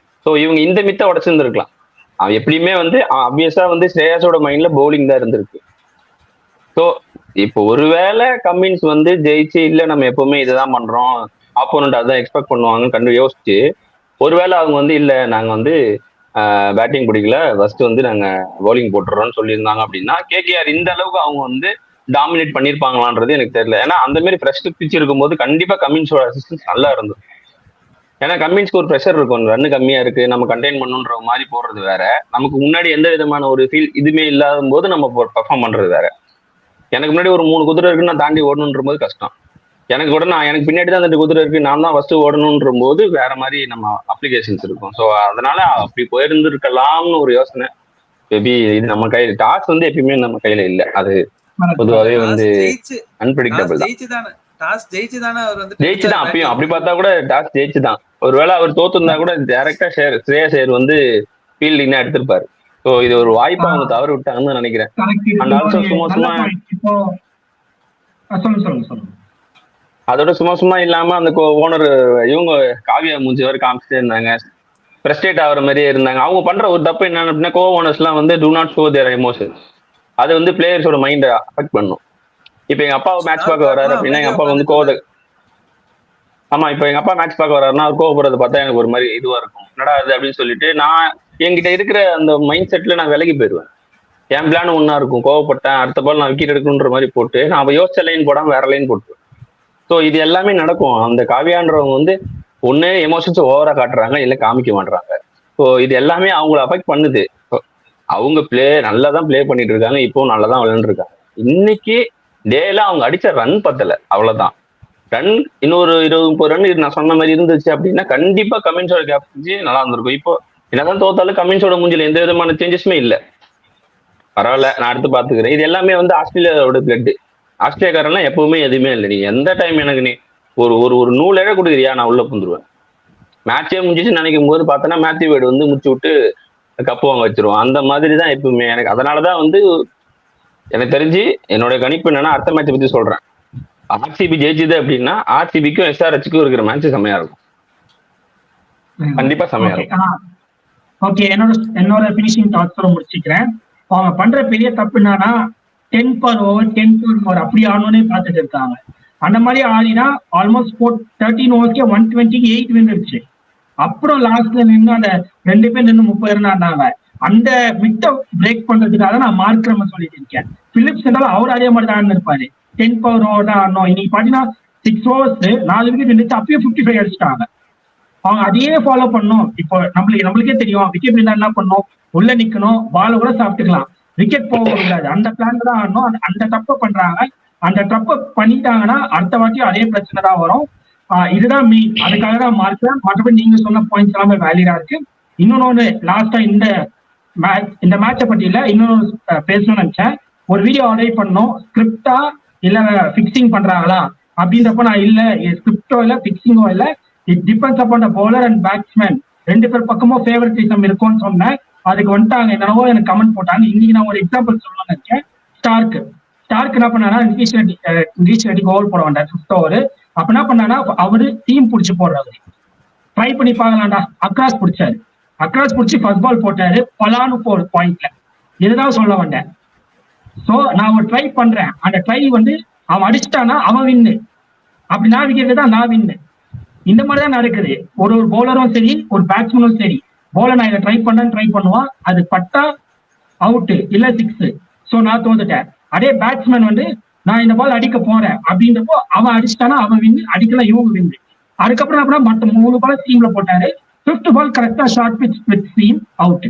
ஸோ இவங்க இந்த மித்த உடச்சிருந்துருக்கலாம். எப்படியுமே வந்து ஆப்வியஸா வந்து ஸ்ரேயாஸோட மைண்ட்ல பவுலிங் தான் இருந்திருக்கு. ஸோ இப்போ ஒருவேளை கமின்ஸ் வந்து ஜெயிச்சு இல்ல நம்ம எப்பவுமே இதுதான் பண்றோம், ஆப்போனண்ட் அதான் எக்ஸ்பெக்ட் பண்ணுவாங்கன்னு கண்டு யோசிச்சு ஒருவேளை அவங்க வந்து இல்ல நாங்க வந்து பேட்டிங் பிடிக்கல, ஃபர்ஸ்ட் வந்து நாங்க பவுலிங் போட்டுறோம்னு சொல்லியிருந்தாங்க அப்படின்னா கேகேஆர் இந்த அளவுக்கு அவங்க வந்து டாமினேட் பண்ணிருப்பாங்களான்றது எனக்கு தெரியல. ஏன்னா அந்த மாதிரி ஃப்ரெஷ் பிச் இருக்கும்போது கண்டிப்பா கமின்ஸோட அசிஸ்டன்ஸ் நல்லா இருந்தது. ஏன்னா கமின்ஸ்க்கு ஒரு ப்ரெஷர் இருக்கும், ரன்னு கம்மியா இருக்கு நம்ம கண்டெயின் பண்ணுன்ற மாதிரி போடுறது வேற, நமக்கு முன்னாடி எந்த விதமான ஒரு ஃபீல் இதுமே இல்லாத போது நம்ம பெர்ஃபார்ம் பண்றது வேற. எனக்கு முன்னாடி ஒரு 3 குதிரை இருக்கு, நான் தாண்டி ஓடணுன்ற போது கஷ்டம். எனக்கு பின்னாடி தான் 2 குதிரை இருக்கு, நான் தான் ஃபர்ஸ்ட் ஓடணுன்ற போது வேற மாதிரி நம்ம அப்ளிகேஷன்ஸ் இருக்கும். ஸோ அதனால அப்படி போயிருந்துருக்கலாம்னு ஒரு யோசனை. மேபி இது நம்ம கையில டாஸ் வந்து எப்பயுமே நம்ம கையில இல்ல, அது பொதுவாகவே வந்து அன்பிரடிக்டபிள் தான். ஜெயிச்சுதான் அப்பயும் அப்படி பார்த்தா கூட டாஸ் ஜெயிச்சுதான். ஒருவேளை அவர் தோத்துருந்தா கூட டைரக்டா ஸ்ரேயாஸ் ஐயர் வந்து ஃபீல்டிங் தான் எடுத்திருப்பாரு. ஸோ இது ஒரு வாய்ப்பா அவங்க தவறு விட்டாங்கன்னு நினைக்கிறேன். அதோட சும்மா இல்லாம அந்த ஓனர் இவங்க காவியா மூஞ்சி வரை காமிச்சிட்டே இருந்தாங்க, ஃப்ரஸ்ட்ரேட் ஆகிற மாதிரியே இருந்தாங்க. அவங்க பண்ற ஒரு தப்பு என்ன அப்படின்னா கோ ஓனர்ஸ் எல்லாம் வந்து do not show their emotions. அது வந்து பிளேயர்ஸோட மைண்டை அஃபெக்ட் பண்ணும். இப்ப எங்க அப்பா மேட்ச் பார்க்க வர்றாரு அப்படின்னா எங்க அப்பா வந்து இப்ப எங்க அப்பா மேட்ச் பார்க்க வர்றாருன்னா அவர் கோவப்படுறத பார்த்தா எனக்கு ஒரு மாதிரி இதுவா இருக்கும், என்னடா அது அப்படின்னு சொல்லிட்டு நான் என்கிட்ட இருக்கிற அந்த மைண்ட் செட்ல நான் விலகி போயிடுவேன். என் பிளான் ஒன்னா இருக்கும், கோவப்பட்டேன் அடுத்த பால் நான் விக்கெட் எடுக்கணுன்ற மாதிரி போட்டு நான் யோசிச்ச லைன் போடாம வேற லைன் போட்டுருவேன். ஸோ இது எல்லாமே நடக்கும். அந்த காவியான்றவங்க வந்து ஒண்ணு எமோஷன்ஸ் ஓவரா காட்டுறாங்க, இல்ல காமிக்க மாட்டுறாங்க. ஸோ இது எல்லாமே அவங்கள அஃபெக்ட் பண்ணுது. அவங்க நல்லா தான் பிளே பண்ணிட்டு இருக்காங்க, இப்போ நல்லா தான் விளையாண்டுருக்காங்க. இன்னைக்கு டேல அவங்க அடிச்ச ரன் பத்தல, அவ்வளவுதான். ரன் இன்னொரு 20-30 ரன் நான் சொன்ன மாதிரி இருந்துச்சு அப்படின்னா கண்டிப்பா கமின்ஸோட கேப்டன்சி நல்லா இருந்திருக்கும். இப்போ என்னதான் தோத்தாலும் கமின்ஸோட மூஞ்சில எந்த விதமான சேஞ்சஸுமே இல்லை. பரவாயில்ல நான் அடுத்து பாத்துக்கிறேன். இது எல்லாமே வந்து ஆஸ்திரேலியாவோட பிளட். ஆஸ்திரேலியாக்காரெல்லாம் எப்பவுமே எதுவுமே இல்லை. நீ எந்த டைம் எனக்கு நீ ஒரு நூலேட கொடுக்குறியா நான் உள்ள புந்துருவேன். மேட்சே முடிஞ்சிச்சு நினைக்கும் போது பார்த்தோன்னா மேத்யூ வேர்டு வந்து முடிச்சு விட்டு கப்பு வாங்க வச்சிருவோம். அந்த மாதிரி தான் எப்பவுமே எனக்கு. அதனாலதான் வந்து எனக்கு தெரிஞ்சு என்னோட கணிப்பு என்னன்னா அடுத்த மேட்சை பத்தி சொல்றேன். ஆர்சிபி ஜெயிச்சுது அப்படின்னா ஆர்சிபிக்கும் எஸ்ஆர்ஹெச்சுக்கும் இருக்கிற மேட்ச் செமையா இருக்கும், கண்டிப்பா செமையா இருக்கும். ஓகே, என்னோட பினிஷிங் டாட்ஸோட முடிச்சுக்கிறேன். அவங்க பண்ற பெரிய தப்பு என்னன்னா 10 per over 10 per over அப்படி ஆடணும்னே பார்த்துட்டு இருக்காங்க. அந்த மாதிரி ஆடினா ஆல்மோஸ்ட் 13 ஓவர்ஸ்க்கே 128 விழுந்துருச்சு. அப்புறம் லாஸ்ட்ல நின்று அந்த 2 பேர் நின்று 30 ரன் ஆடினாங்க. அந்த மிட்ட பிரேக் பண்றதுக்காக நான் மார்க்ரம சொல்லிட்டு இருக்கேன். பிலிப்ஸ் இருந்தாலும் அவர் அதே மாதிரி தான் இருப்பாரு, 10 per over தான் ஆடணும். இன்னைக்கு பாத்தீங்கன்னா 6 overs 4 விக்கெட் இருந்துச்சு, அப்பயே 55 அடிச்சுட்டாங்க. அவங்க அதையே ஃபாலோ பண்ணும். இப்போ நம்மளுக்கே தெரியும் விக்கெட் இருந்தா என்ன பண்ணும், உள்ள நிக்கணும், பால கூட சாப்பிட்டுக்கலாம், விக்கெட் போக கூடாது, அந்த பிளான் தான் ஆடணும். அந்த தப்பை பண்றாங்க. அந்த தப்பை பண்ணிட்டாங்கன்னா அடுத்த வாட்டியும் அதே பிரச்சனை தான் வரும். இதுதான் மெயின். அதுக்காக தான் மார்க். மற்றபடி நீங்க சொன்ன பாயிண்ட்ஸ் எல்லாமே வேலிடா இருக்கு. இன்னொன்னு லாஸ்டா இந்த மேட்சை பத்தி இல்ல இன்னொன்னு பேசணும்னு நினைச்சேன். ஒரு வீடியோ ஆர்டர் பண்ணோம், ஸ்கிரிப்டா இல்ல பிக்சிங் பண்றாங்களா அப்படின்றப்ப நான் இல்ல ஸ்கிரிப்டோ இல்ல பிக்சிங்கோ இல்ல, it depends upon the bowler and batsman, 2 பேர் பக்கமும் ஃபேவரட்டிசம் இருக்கும்னு சொன்னேன். அதுக்கு வந்துட்டாங்க, என்னவோ எனக்கு கமெண்ட் போட்டாங்க. இன்னைக்கு நான் ஒரு எக்ஸாம்பிள் சொல்லணும்னு இருக்கேன். ஸ்டார்க் என்ன பண்ணானா இங்கிலீஷ் ரெட்டி ஓவர் போட வேண்டாம் 5th over. அப்ப என்ன பண்ணானா அவரு டீம் பிடிச்சி போடுறாரு, ட்ரை பண்ணி பார்க்கலாம்டா, அக்ராஸ் பிடிச்சாரு. அக்ராஸ் பிடிச்சி ஃபர்ஸ்ட் பால் போட்டாரு, பலான்னு போர் பாயிண்ட்ல. இதுதான் சொல்ல வந்தேன். சோ நான் ஒரு ட்ரை பண்றேன், அந்த ட்ரை வந்து அவன் அடிச்சிட்டானா அவன் வின்னு, அப்படி நான் விக்கெட் தான் நான் வின்னு. இந்த மாதிரி தான் நடக்குது. ஒரு பவுலரும் சரி, ஒரு பேட்ஸ்மேனும் சரி, பவுலர் நான் இதை ட்ரை பண்ணுவான், அது பட்டா அவுட்டு இல்ல 6. சோ நான் தோந்துட்டேன். அதே பேட்ஸ்மேன் வந்து நான் இந்த பால் அடிக்க போறேன் அப்படின்றப்போ அவன் அடிச்சிட்டானா அவன் வின்னு, அடிக்கலாம் இவங்க வின்னு. அதுக்கப்புறம் அப்புறம் மற்ற 3 பால் சீம்ல போட்டாரு. 5th பால் கரெக்டா short pitch with seam out.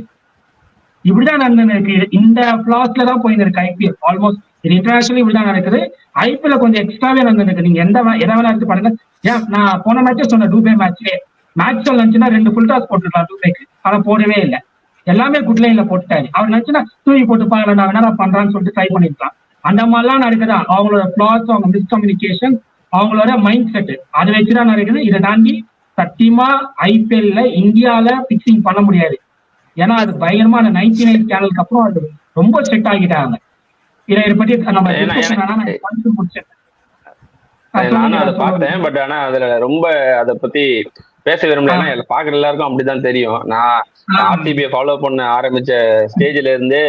இப்படிதான் நடந்திருக்கு. இந்த பிளாஸ்ல தான் போயின்னு இருக்கு ஐபிஎல். ஆல்மோஸ்ட் இது இன்டர்நேஷனல் இப்படிதான் நடக்குது. ஐபிஎல் கொஞ்சம் எக்ஸ்ட்ராவே நடந்திருக்கு. நீங்க எதை வேணா எடுத்து பாருங்க. ஏன் நான் போன மேட்சே சொன்னேன், டூபே மேட்ச்லேயே மேட்ச் நினைச்சுன்னா 2 ஃபுல் டாஸ் போட்டுருக்கலாம் டூபேக்கு, ஆனா போடவே இல்லை. எல்லாமே குட் லைன்ல போட்டுட்டாரு. அவர் நினைச்சுன்னா தூக்கி போட்டு பாக்கல நான் என்ன பண்றான்னு சொல்லிட்டு ட்ரை பண்ணிருக்கலாம். அந்த மாதிரிலாம் நடக்குதா அவங்களோட பிளாஸ், அவங்க மிஸ்கம்யூனிகேஷன், அவங்களோட மைண்ட் செட், அதை வச்சுதான் நடக்குது. இதை தாண்டி சத்தியமா ஐபிஎல்ல இந்தியால பிக்சிங் பண்ண முடியாது. ஏன்னா அது பயங்கரமா அந்த 99 சேனலுக்கு அப்புறம் அது ரொம்ப செட் ஆகிட்டாங்க. இதை பத்தி நம்ம நானும் அதை பார்த்தேன். பட் ஆனா அதுல ரொம்ப அதை பத்தி பேச விரும்பல. ஏன்னா பாக்குற எல்லாருக்கும் அப்படிதான் தெரியும். நான் ஆர்சிபியை ஃபாலோ பண்ண ஆரம்பிச்ச ஸ்டேஜ்ல இருந்தே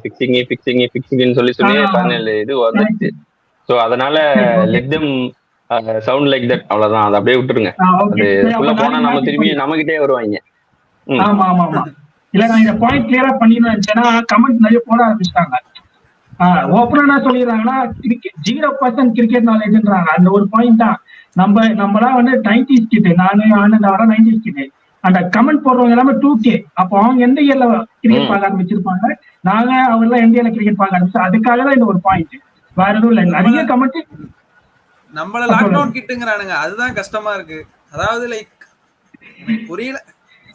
பிக்சிங் சொல்லி ஃபைனல் இது வந்துச்சு. சோ அதனால let them sound like that, அவ்வளவுதான். அதை அப்படியே விட்டுருங்க. அது போனா நம்ம திரும்பி நம்மகிட்டே வருவாங்க. ஆமா ஆமா ஆமா. இல்ல நான் இந்த பாயிண்ட் கிளியரா பண்ணிருந்தேன்னா கமெண்ட் நிறைய போட ஆரம்பிச்சிட்டாங்க. ஓப்பனா என்ன சொல்லிடுறாங்கன்னா 0% கிரிக்கெட் நாலேஜ்ன்றாங்க. அந்த ஒரு பாயிண்ட் தான். நம்மலாம் வந்து 90s கிட், நானு ஆனந்தாவோட 90s கிட். அந்த கமெண்ட் போடுறவங்க எல்லாமே 2K. அப்போ அவங்க எந்த இயர்ல கிரிக்கெட் பார்க்க ஆரம்பிச்சிருப்பாங்க, நாங்க அவர்லாம் எந்த இயர்ல கிரிக்கெட் பார்க்க ஆரம்பிச்சோம். அதுக்காக தான் இந்த ஒரு பாயிண்ட், வேற எதுவும் இல்லை. நிறைய கமெண்ட் நம்மள லாக்டவுன் கிட்டுங்கறானுங்க, அதுதான் கஷ்டமா இருக்கு. அதாவது லைக் புரியல.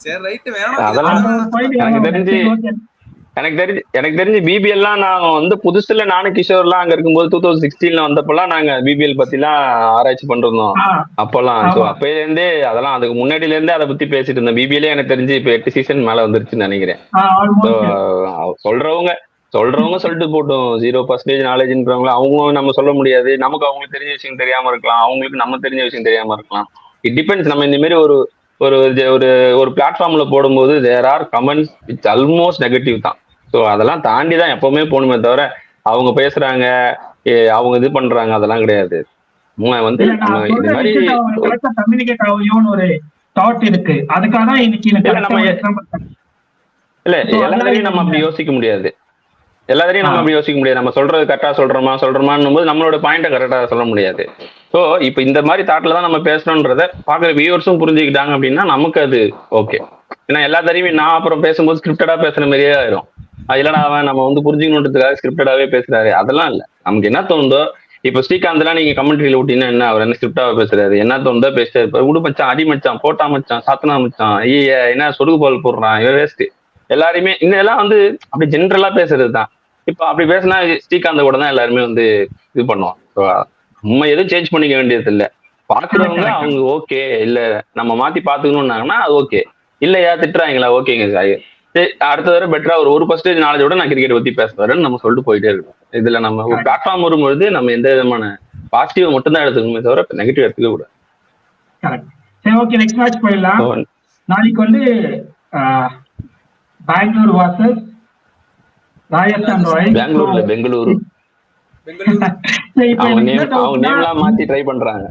சரி ரைட் வேணும். எனக்கு தெரிஞ்சு பிபிஎல் எல்லாம் நாங்க வந்து புதுசுல நானும் கிஷோர் எல்லாம் அங்க இருக்கும்போது 2016 வந்தப்பெல்லாம் நாங்க பிபிஎல் பத்தி எல்லாம் ஆராய்ச்சி பண்றோம் அப்பெல்லாம். அப்பையில இருந்தே அதெல்லாம் அதுக்கு முன்னாடில இருந்தே அதை பத்தி பேசிட்டு இருந்தேன். பிபிஎல்லே எனக்கு தெரிஞ்சு இப்ப 8 சீசன் மேல வந்துருச்சுன்னு நினைக்கிறேன். சொல்றவங்க சொல்லிட்டு போட்டோம். 0% நாலேஜ்ன்றவங்கள அவங்க நம்ம சொல்ல முடியாது. நமக்கு அவங்களுக்கு தெரிஞ்ச விஷயம் தெரியாம இருக்கலாம், அவங்களுக்கு நம்ம தெரிஞ்ச விஷயம் தெரியாம இருக்கலாம். It depends. நம்ம இந்த மாதிரி ஒரு ஒரு ஒரு பிளாட்ஃபார்ம்ல போடும்போது there are comments which almost negative தான். ஸோ அதெல்லாம் தாண்டி தான் எப்பவுமே போகணுமே தவிர அவங்க பேசுறாங்க அவங்க இது பண்றாங்க அதெல்லாம் கிடையாது. வந்து இந்த மாதிரி கம்யூனிகேட் ஆகும் ஒரு தாட் இருக்கு. அதுக்காக தான் இன்னைக்கு நம்ம இல்ல எல்லாரையும் நம்ம அப்படி யோசிக்க முடியாது. நம்ம சொல்றது கரெக்டா சொல்றோமான்னு போது நம்மளோட பாயிண்ட கரெக்டா சொல்ல முடியாது. ஸோ இப்போ இந்த மாதிரி தாட்ல தான் நம்ம பேசணும்ன்றத பாக்குற வியூவர்ஸும் புரிஞ்சுக்கிட்டாங்க அப்படின்னா நமக்கு அது ஓகே. ஏன்னா எல்லா தடவையும் நான் அப்புறம் பேசும்போது ஸ்கிரிப்டடா பேசுற மாதிரியே ஆயிரும். இல்லடா அவன் நம்ம வந்து புரிஞ்சுக்கணுன்றதுக்காக ஸ்கிரிப்டடாவே பேசுறாரு, அதெல்லாம் இல்ல. நமக்கு என்ன தோணுதோ. இப்போ ஸ்ரீகாந்த் எல்லாம் நீங்க கமெண்ட்ரியில விட்டீங்கன்னா என்ன, அவர் என்ன ஸ்கிரிப்டாவே பேசுறாரு, என்ன தோணுதோ பேசிட்டாரு. உடு மச்சான், அடி மச்சான், போட்டா மச்சான், சாத்தனா மச்சான், ஐயா என்ன சொடுகு பால் போடுறான், இவன் வேஸ்ட், எல்லாருமே இதெல்லாம் வந்து அப்படி ஜென்ரலா பேசுறது தான். இப்ப அப்படி பேசினா ஸ்ரீகாந்த் கூட தான் எல்லாருமே வந்து இது பண்ணுவோம். நம்ம எதுவும் சேஞ்ச் பண்ணிக்க வேண்டியது இல்லை. பாக்குறவங்க அவங்க ஓகே இல்ல நம்ம மாத்தி பாத்துக்கணும்னாங்கன்னா அது ஓகே, இல்லையா திட்டுறாங்களா ஓகேங்க சார், அடுத்த தடவை பெட்டரா ஒரு 1% நாலேஜோட நான் கிரிக்கெட் பத்தி பேசுறேன்னு நம்ம சொல்லிட்டு போயிட்டே இருக்கோம். இதுல நம்ம ஒரு பிளாட்ஃபார்ம் வரும்பொழுது நம்ம எந்த விதமான பாசிட்டிவ் மட்டும் தான் எடுத்துக்கணுமே தவிர நெகட்டிவ் எடுத்துக்க கூடாது. சரி ஓகே, நெக்ஸ்ட் மேட்ச் போயிடலாம். நாளைக்கு வந்து பெங்களூர் வாசஸ் ராஜஸ்தான் ராயல்ஸ். பெங்களூரு மாத்தி ட்ரை பண்றாங்க.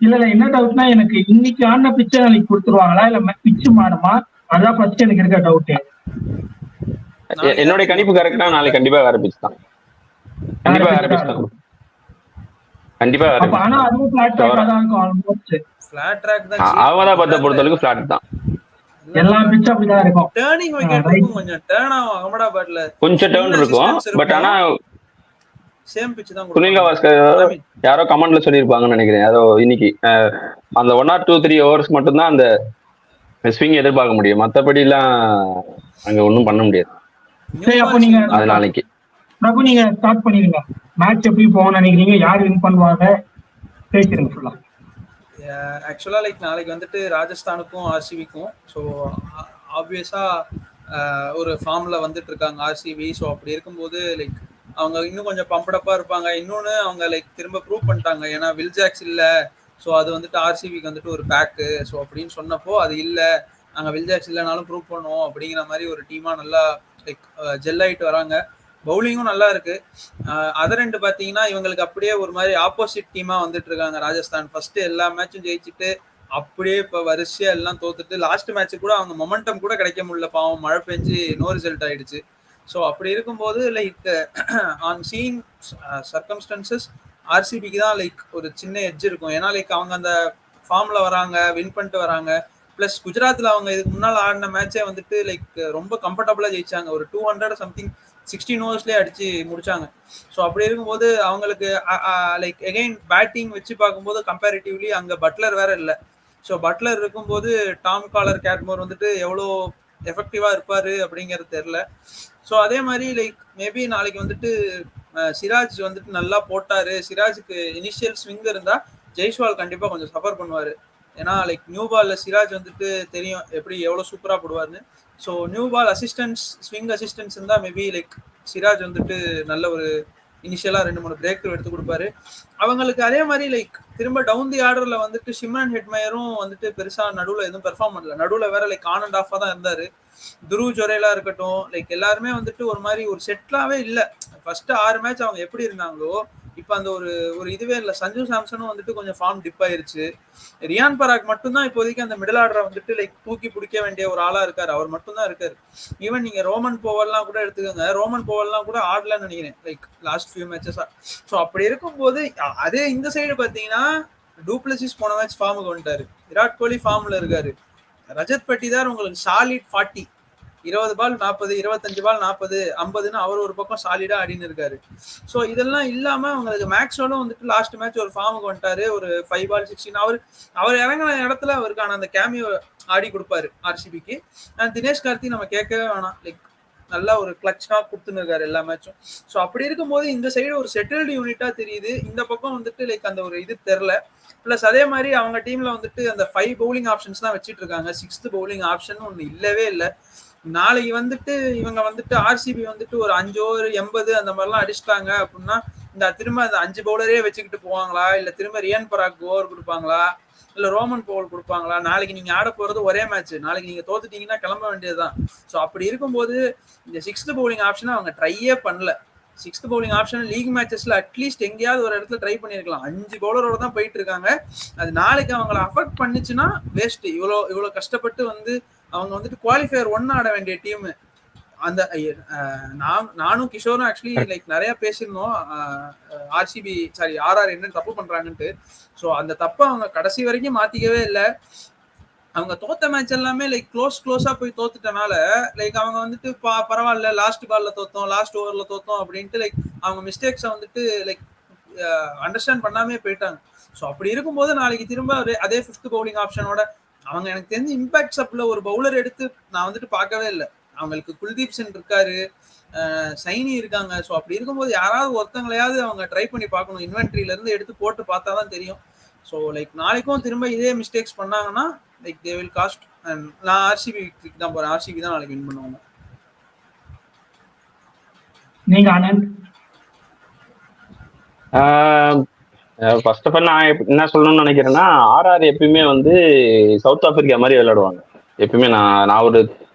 இல்ல என்ன டவுட்னா, எனக்கு இன்னைக்கு ஆன பிச்சை நாளைக்கு கொடுத்துருவாங்களா இல்ல பிச்சு மாறுமா, அதான் ஃபர்ஸ்ட் எனக்கு இருக்க டவுட். என்னோட கணிப்பு கரெக்டா நாளைக்கு கண்டிப்பா வேற பிச் தான். கண்டிப்பா ஆனா அதுவும் ஃபிளாட் ட்ராக் தான் இருக்கும். ஆல்மோஸ்ட் ஃபிளாட் ட்ராக் தான். அகமதாபாத்தை பொறுத்தவரைக்கும் ஃபிளாட் தான். எல்லா பிட்சும் அப்படிதான் இருக்கும். டர்னிங் விக்கெட் இருக்கும், கொஞ்சம் டர்ன் ஆகும் அகமதாபாத்ல, கொஞ்சம் டர்ன் இருக்கும். பட் ஆனா சேம் பிட்ச் தான். சுனில் கவாஸ்கர் யாரோ கமெண்ட்ல சொல்லியிருப்பாங்கன்னு நினைக்கிறேன். யாரோ இன்னைக்கு அந்த 1 or 2-3 ஓவர்ஸ் மட்டும்தான் அந்த ஸ்விங் எதிர்பார்க்க முடியும், மற்றபடி எல்லாம் அங்க ஒன்றும் பண்ண முடியாது. சரி, அப்போ நீங்க அது நாளைக்கு பிரபு நீங்க ஸ்டார்ட் பண்ணிருங்க. மேட்ச் எப்படி போகணும்னு நினைக்கிறீங்க, யார் வின் பண்ணுவாங்க பேசிருங்க ஃபுல்லா. ஆக்சுவலா லைக் நாளைக்கு வந்துட்டு ராஜஸ்தானுக்கும் ஆர்சிபிக்கும். ஸோ ஆப்வியஸா ஒரு ஃபார்ம்ல வந்துட்டு இருக்காங்க ஆர்சிபி. ஸோ அப்படி இருக்கும்போது லைக் அவங்க இன்னும் கொஞ்சம் பம்படப்பா இருப்பாங்க. இன்னொன்னு அவங்க லைக் திரும்ப ப்ரூவ் பண்ணிட்டாங்க, ஏன்னா வில் ஜாக்ஸ் இல்ல. ஸோ அது வந்துட்டு ஆர்சிபிக்கு வந்துட்டு ஒரு பேக்கு. ஸோ அப்படின்னு சொன்னப்போ அது இல்லை நாங்கள் வில்ஜாக்ஸ் இல்லைனாலும் ப்ரூவ் பண்ணுவோம் அப்படிங்கிற மாதிரி ஒரு டீமாக நல்லா லைக் ஜெல் ஆகிட்டு வராங்க. பவுலிங்கும் நல்லா இருக்கு. அதர் ரெண்டு பார்த்தீங்கன்னா இவங்களுக்கு அப்படியே ஒரு மாதிரி ஆப்போசிட் டீமாக வந்துட்டு இருக்காங்க ராஜஸ்தான். ஃபர்ஸ்ட் எல்லா மேட்சும் ஜெயிச்சுட்டு அப்படியே இப்போ வரிசையா எல்லாம் தோத்துட்டு லாஸ்ட் மேட்ச் கூட அவங்க மொமெண்டம் கூட கிடைக்க முடியல, பாவம் மழை பெஞ்சு நோ ரிசல்ட் ஆயிடுச்சு. ஸோ அப்படி இருக்கும்போது லைக் ஆன் சீயிங் சர்க்கம்ஸ்டன்சஸ் ஆர்சிபிக்கு தான் லைக் ஒரு சின்ன எட்ஜ் இருக்கும். ஏன்னா லைக் அவங்க அந்த ஃபார்ம்ல வராங்க, வின் பண்ணிட்டு வராங்க. பிளஸ் குஜராத்தில் அவங்க இதுக்கு முன்னால் ஆடின மேட்சே வந்துட்டு லைக் ரொம்ப கம்ஃபர்டபுளாக ஜெயிச்சாங்க. ஒரு 200 சம்திங் 16 ஓவர்ஸ்லேயே அடிச்சு முடிச்சாங்க. ஸோ அப்படி இருக்கும்போது அவங்களுக்கு லைக் எகைன் பேட்டிங் வச்சு பார்க்கும்போது கம்பேரிட்டிவ்லி அங்கே பட்லர் வேற இல்லை. ஸோ பட்லர் இருக்கும்போது டாம் காலர் கேட்மோர் வந்துட்டு எவ்வளோ எஃபெக்டிவாக இருப்பார் அப்படிங்கிறது தெரில. ஸோ அதே மாதிரி லைக் மேபி நாளைக்கு வந்துட்டு சிராஜ் வந்துட்டு நல்லா போட்டார். சிராஜுக்கு இனிஷியல் ஸ்விங் இருந்தால் ஜெய்ஸ்வால் கண்டிப்பாக கொஞ்சம் சஃபர் பண்ணுவார். ஏன்னா லைக் நியூ பாலில் சிராஜ் வந்துட்டு தெரியும் எப்படி எவ்வளோ சூப்பராக போடுவார்னு. So new ball assistance swing assistance இருந்தால் மேபி லைக் சிராஜ் வந்துட்டு நல்ல ஒரு இனிஷியலாக 2-3 பிரேக் த்ரூ எடுத்து கொடுப்பாரு அவங்களுக்கு. அதே மாதிரி லைக் திரும்ப டவுன் தி ஆர்டரில் வந்துட்டு ஷிம்ரன் ஹெட்மயரும் வந்துட்டு பெருசாக நடுவில் எதுவும் பெர்ஃபார்ம் பண்ணல. நடுவில் வேற லைக் ஆன் அண்ட் ஆஃபாக தான் இருந்தார். துருவ் ஜொரேலா இருக்கட்டும் லைக் எல்லாருமே வந்துட்டு ஒரு மாதிரி ஒரு செட்டிலாகவே இல்லை. ஃபர்ஸ்ட் 6 மேட்ச் அவங்க எப்படி இருந்தாங்களோ இப்போ அந்த ஒரு இதுவே இல்லை. சஞ்சு சாம்சனும் வந்துட்டு கொஞ்சம் ஃபார்ம் டிப் ஆயிருச்சு. ரியான் பராக் மட்டும்தான் இப்போதைக்கு அந்த மிடில் ஆர்டரை வந்துட்டு லைக் தூக்கி பிடிக்க வேண்டிய ஒரு ஆளா இருக்காரு. அவர் மட்டும்தான் இருக்காரு. ஈவன் நீங்க ரோமன் போவல்லாம் கூட எடுத்துக்கோங்க, ரோமன் போவல்லாம் கூட ஆடலன்னு நினைக்கிறேன் லைக் லாஸ்ட் ஃபியூ மேட்சஸா. ஸோ அப்படி இருக்கும்போது அதே இந்த சைடு பார்த்தீங்கன்னா டூப்ளசிஸ் போன மேட்ச் ஃபார்முக்கு வந்துட்டாரு, விராட் கோலி ஃபார்ம்ல இருக்காரு, ரஜத் பட்டிதார் உங்களுக்கு சாலிட் 40 20 பால் 40 25 பால் 40 50ன்னு அவர் ஒரு பக்கம் சாலிடா ஆடின்னு இருக்காரு. ஸோ இதெல்லாம் இல்லாம அவங்களுக்கு மேக்ஸோட வந்துட்டு லாஸ்ட் மேட்ச் ஒரு ஃபார்முக்கு வந்துட்டாரு, ஒரு 5 பால் 16. அவர் இறங்கின இடத்துல அவருக்கான அந்த கேமியோ ஆடி கொடுப்பாரு ஆர்சிபிக்கு. அண்ட் தினேஷ் கார்த்தி நம்ம கேட்கவே வேணாம், லைக் நல்லா ஒரு கிளட்சா கொடுத்துன்னு இருக்காரு எல்லா மேட்சும். ஸோ அப்படி இருக்கும்போது இந்த சைடு ஒரு செட்டில்டு யூனிட்டா தெரியுது, இந்த பக்கம் வந்துட்டு லைக் அந்த ஒரு இது தெரில. பிளஸ் அதே மாதிரி அவங்க டீம்ல வந்துட்டு அந்த 5 பவுலிங் ஆப்ஷன்ஸ் தான் வச்சுட்டு இருக்காங்க. 6th பவுலிங் ஆப்ஷன் ஒன்று இல்லவே இல்லை. நாளைக்கு வந்துட்டு இவங்க வந்துட்டு ஆர்சிபி வந்துட்டு ஒரு 5 ஓவர் 80 அந்த மாதிரிலாம் அடிச்சிட்டாங்க அப்படின்னா இந்த திரும்ப அந்த 5 பவுலரே வச்சுக்கிட்டு போவாங்களா, இல்லை திரும்ப ரியான் பராக் ஓவர் கொடுப்பாங்களா, இல்லை ரோமன் பவுல் கொடுப்பாங்களா? நாளைக்கு நீங்க ஆட போறது ஒரே மேட்ச், நாளைக்கு நீங்க தோத்துட்டீங்கன்னா கிளம்ப வேண்டியதுதான். ஸோ அப்படி இருக்கும்போது இந்த 6th பவுலிங் ஆப்ஷனை அவங்க ட்ரையே பண்ணல. 6th பவுலிங் ஆப்ஷன் லீக் மேட்சஸ்ல அட்லீஸ்ட் எங்கேயாவது ஒரு இடத்துல ட்ரை பண்ணிருக்கலாம். 5 பவுலரோட தான் போயிட்டு இருக்காங்க. அது நாளைக்கு அவங்களை அஃபெக்ட் பண்ணிச்சுன்னா வேஸ்ட். இவ்வளோ கஷ்டப்பட்டு வந்து அவங்க வந்துட்டு குவாலிஃபயர் 1 ஆட வேண்டிய டீம். அந்த நானும் கிஷோரும் ஆக்சுவலி லைக் நிறைய பேசியிருந்தோம் ஆர்சிபி ஆர்ஆர் என்ன தப்பு பண்றாங்கன்ட்டு. ஸோ அந்த தப்பை அவங்க கடைசி வரைக்கும் மாத்திக்கவே இல்லை. அவங்க தோத்த மேட்ச் எல்லாமே லைக் க்ளோஸா போய் தோத்துட்டனால லைக் அவங்க வந்துட்டு பரவாயில்ல லாஸ்ட் பால்ல தோத்தோம், லாஸ்ட் ஓவர்ல தோத்தோம் அப்படின்ட்டு லைக் அவங்க மிஸ்டேக்ஸை வந்துட்டு லைக் அண்டர்ஸ்டாண்ட் பண்ணாமே போயிட்டாங்க. ஸோ அப்படி இருக்கும்போது நாளைக்கு திரும்ப அதே 5th பவுலிங் ஆப்ஷனோட அவங்க எனக்கு தெரிஞ்சு இம்பாக்ட் சப்ல ஒரு பவுலர் எடுத்து நான் வந்துட்டு பார்க்கவே இல்லை. அவங்களுக்கு குல்தீப் சென் இருக்காரு, சைனி இருக்காங்க. ஸோ அப்படி இருக்கும்போது யாராவது ஒருத்தங்களையாவது அவங்க ட்ரை பண்ணி பார்க்கணும். இன்வென்ட்ரியில இருந்து எடுத்து போட்டு பார்த்தா தான் தெரியும். ஸோ லைக் நாளைக்கும் திரும்ப இதே மிஸ்டேக்ஸ் பண்ணாங்கன்னா like they will cost. And நான் ஆர்சிபி தான் போறேன், ஆர்சிபி தான் நாளைக்கு வின் பண்ணுவாங்க. நீங்க ஆனந்த்? ஃபர்ஸ்ட் ஆஃப் ஆல் நான் என்ன சொல்லணும்னு நினைக்கிறேன்னா, ஆர்ஆர் எப்பயுமே வந்து சவுத் ஆப்பிரிக்கா மாதிரி விளையாடுவாங்க எப்பயுமே. நான் ஒரு